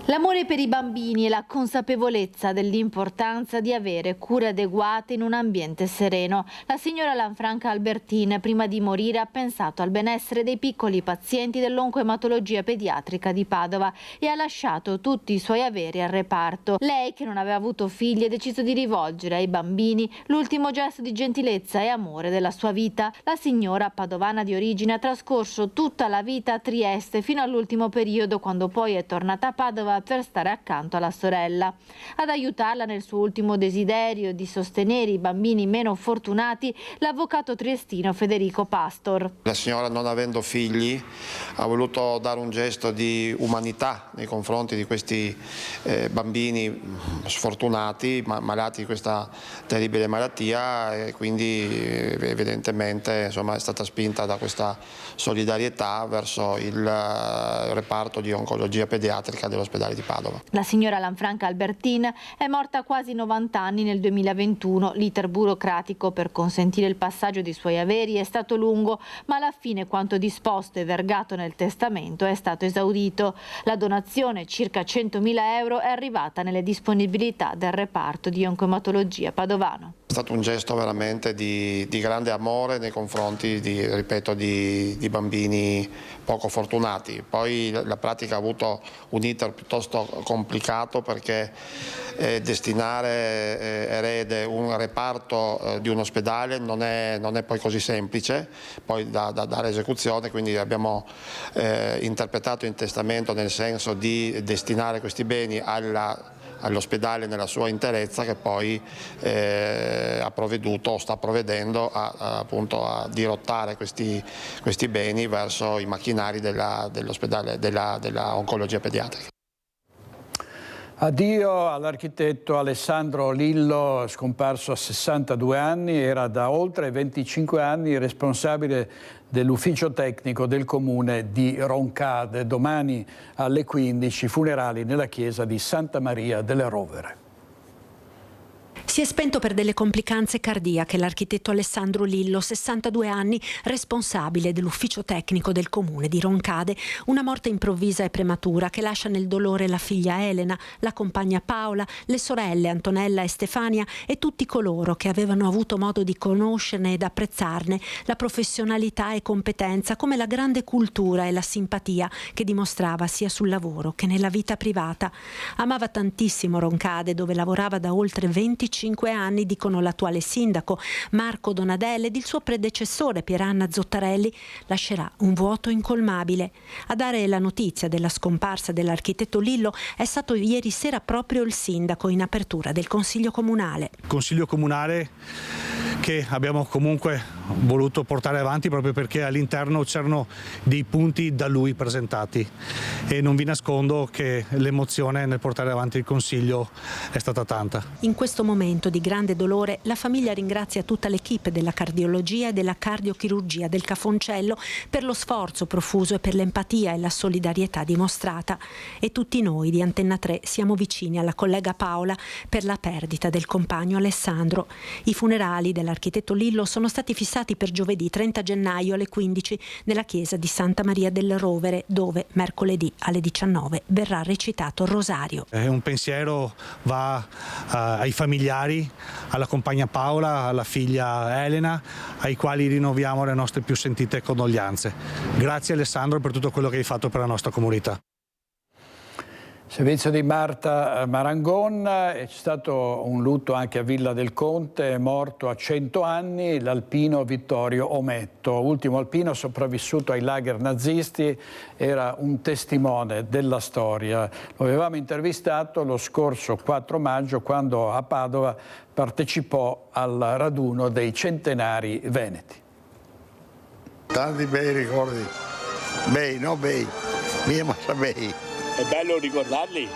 L'amore per i bambini e la consapevolezza dell'importanza di avere cure adeguate in un ambiente sereno. La signora Lanfranca Albertin, prima di morire, ha pensato al benessere dei piccoli pazienti dell'oncoematologia pediatrica di Padova e ha lasciato tutti i suoi averi al reparto. Lei, che non aveva avuto figli, ha deciso di rivolgere ai bambini l'ultimo gesto di gentilezza e amore della sua vita. La signora, padovana di origine, ha trascorso tutta la vita a Trieste fino all'ultimo periodo, quando poi è tornata a Padova per stare accanto alla sorella. Ad aiutarla nel suo ultimo desiderio di sostenere i bambini meno fortunati, l'avvocato triestino Federico Pastor. La signora, non avendo figli, ha voluto dare un gesto di umanità nei confronti di questi bambini sfortunati, malati di questa terribile malattia, e quindi evidentemente è stata spinta da questa solidarietà verso il reparto di oncologia pediatrica dell'ospedale di Padova. La signora Lanfranca Albertin è morta a quasi 90 anni nel 2021. L'iter burocratico per consentire il passaggio dei suoi averi è stato lungo, ma alla fine quanto disposto e vergato nel testamento è stato esaudito. La donazione, circa 100.000 euro, è arrivata nelle disponibilità del reparto di oncoematologia padovano. È stato un gesto veramente di grande amore nei confronti di bambini poco fortunati. Poi la pratica ha avuto un iter piuttosto complicato, perché destinare erede un reparto di un ospedale non è poi così semplice poi da dare esecuzione, quindi abbiamo interpretato il testamento nel senso di destinare questi beni all'ospedale nella sua interezza, che poi ha provveduto o sta provvedendo appunto a dirottare questi beni verso i macchinari dell'ospedale della oncologia pediatrica. Addio all'architetto Alessandro Lillo, scomparso a 62 anni, era da oltre 25 anni responsabile dell'ufficio tecnico del comune di Roncade. Domani alle 15 funerali nella chiesa di Santa Maria delle Rovere. Si è spento per delle complicanze cardiache l'architetto Alessandro Lillo, 62 anni, responsabile dell'ufficio tecnico del comune di Roncade. Una morte improvvisa e prematura che lascia nel dolore la figlia Elena, la compagna Paola, le sorelle Antonella e Stefania e tutti coloro che avevano avuto modo di conoscerne ed apprezzarne la professionalità e competenza, come la grande cultura e la simpatia che dimostrava sia sul lavoro che nella vita privata. Amava tantissimo Roncade, dove lavorava da oltre 25 65 anni, dicono l'attuale sindaco Marco Donadelle ed il suo predecessore Pieranna Zottarelli, lascerà un vuoto incolmabile. A dare la notizia della scomparsa dell'architetto Lillo è stato ieri sera proprio il sindaco in apertura del Consiglio Comunale. Consiglio Comunale che abbiamo comunque voluto portare avanti proprio perché all'interno c'erano dei punti da lui presentati e non vi nascondo che l'emozione nel portare avanti il Consiglio è stata tanta. In questo momento di grande dolore la famiglia ringrazia tutta l'equipe della cardiologia e della cardiochirurgia del Cafoncello per lo sforzo profuso e per l'empatia e la solidarietà dimostrata, e tutti noi di Antenna 3 siamo vicini alla collega Paola per la perdita del compagno Alessandro. I funerali dell'architetto Lillo sono stati fissati per giovedì 30 gennaio alle 15 nella chiesa di Santa Maria del Rovere, dove mercoledì alle 19 verrà recitato il rosario. Un pensiero va ai familiari, alla compagna Paola, alla figlia Elena, ai quali rinnoviamo le nostre più sentite condoglianze. Grazie Alessandro per tutto quello che hai fatto per la nostra comunità. Servizio di Marta Marangon, c'è stato un lutto anche a Villa del Conte, è morto a 100 anni l'alpino Vittorio Ometto, ultimo alpino sopravvissuto ai lager nazisti, era un testimone della storia. Lo avevamo intervistato lo scorso 4 maggio quando a Padova partecipò al raduno dei centenari veneti. Tanti bei ricordi, mia massa bei. È bello ricordarli,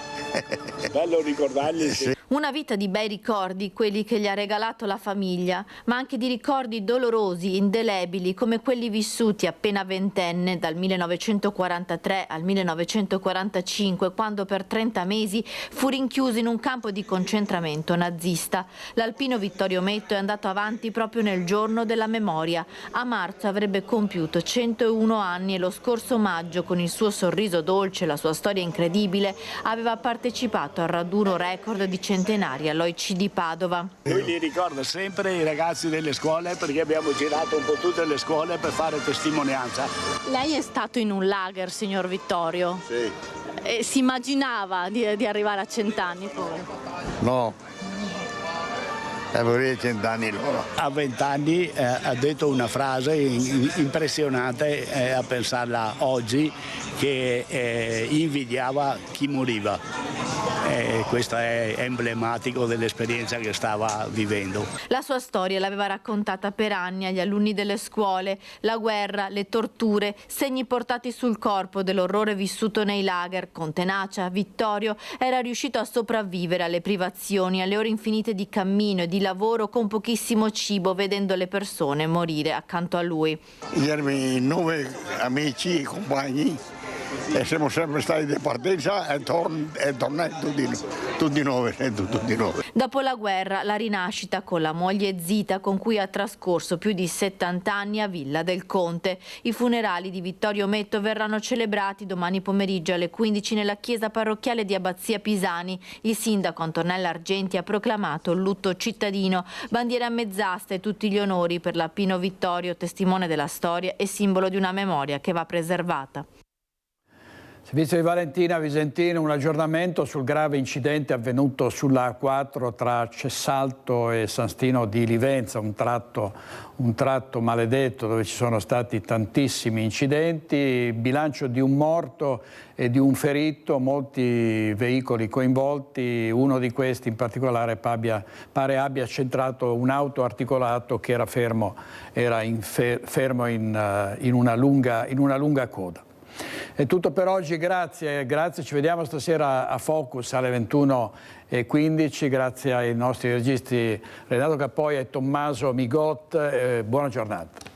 sì. Una vita di bei ricordi, quelli che gli ha regalato la famiglia, ma anche di ricordi dolorosi, indelebili, come quelli vissuti appena ventenne dal 1943 al 1945, quando per 30 mesi fu rinchiuso in un campo di concentramento nazista. L'alpino Vittorio Ometto è andato avanti proprio nel giorno della memoria. A marzo avrebbe compiuto 101 anni e lo scorso maggio, con il suo sorriso dolce e la sua storia incredibile, aveva partecipato al raduno record di centenari all'OIC di Padova. Lui li ricorda sempre i ragazzi delle scuole, perché abbiamo girato un po' tutte le scuole per fare testimonianza. Lei è stato in un lager, signor Vittorio? Sì. E si immaginava di arrivare a 100 anni poi? No, avrei 100 anni loro. A 20 anni ha detto una frase impressionante a pensarla oggi, che invidiava chi moriva. Questo è emblematico dell'esperienza che stava vivendo. La sua storia l'aveva raccontata per anni agli alunni delle scuole, la guerra, le torture, segni portati sul corpo dell'orrore vissuto nei lager. Con tenacia, Vittorio era riuscito a sopravvivere alle privazioni, alle ore infinite di cammino e di lavoro con pochissimo cibo, vedendo le persone morire accanto a lui. Ieri 9 amici e compagni e siamo sempre stati di partenza e tornati tutti nuovi. Dopo la guerra, la rinascita con la moglie Zita, con cui ha trascorso più di 70 anni a Villa del Conte. I funerali di Vittorio Ometto verranno celebrati domani pomeriggio alle 15 nella chiesa parrocchiale di Abbazia Pisani. Il sindaco Antonella Argenti ha proclamato il lutto cittadino, bandiera a mezz'asta e tutti gli onori per l'alpino Vittorio, testimone della storia e simbolo di una memoria che va preservata. Servizio di Valentina Visentino, un aggiornamento sul grave incidente avvenuto sulla A4 tra Cessalto e San Stino di Livenza, un tratto maledetto dove ci sono stati tantissimi incidenti, bilancio di un morto e di un ferito, molti veicoli coinvolti, uno di questi in particolare pare abbia centrato un auto articolato che era fermo in una lunga coda. È tutto per oggi, grazie, ci vediamo stasera a Focus alle 21:15, grazie ai nostri registi Renato Cappoia e Tommaso Migot, buona giornata.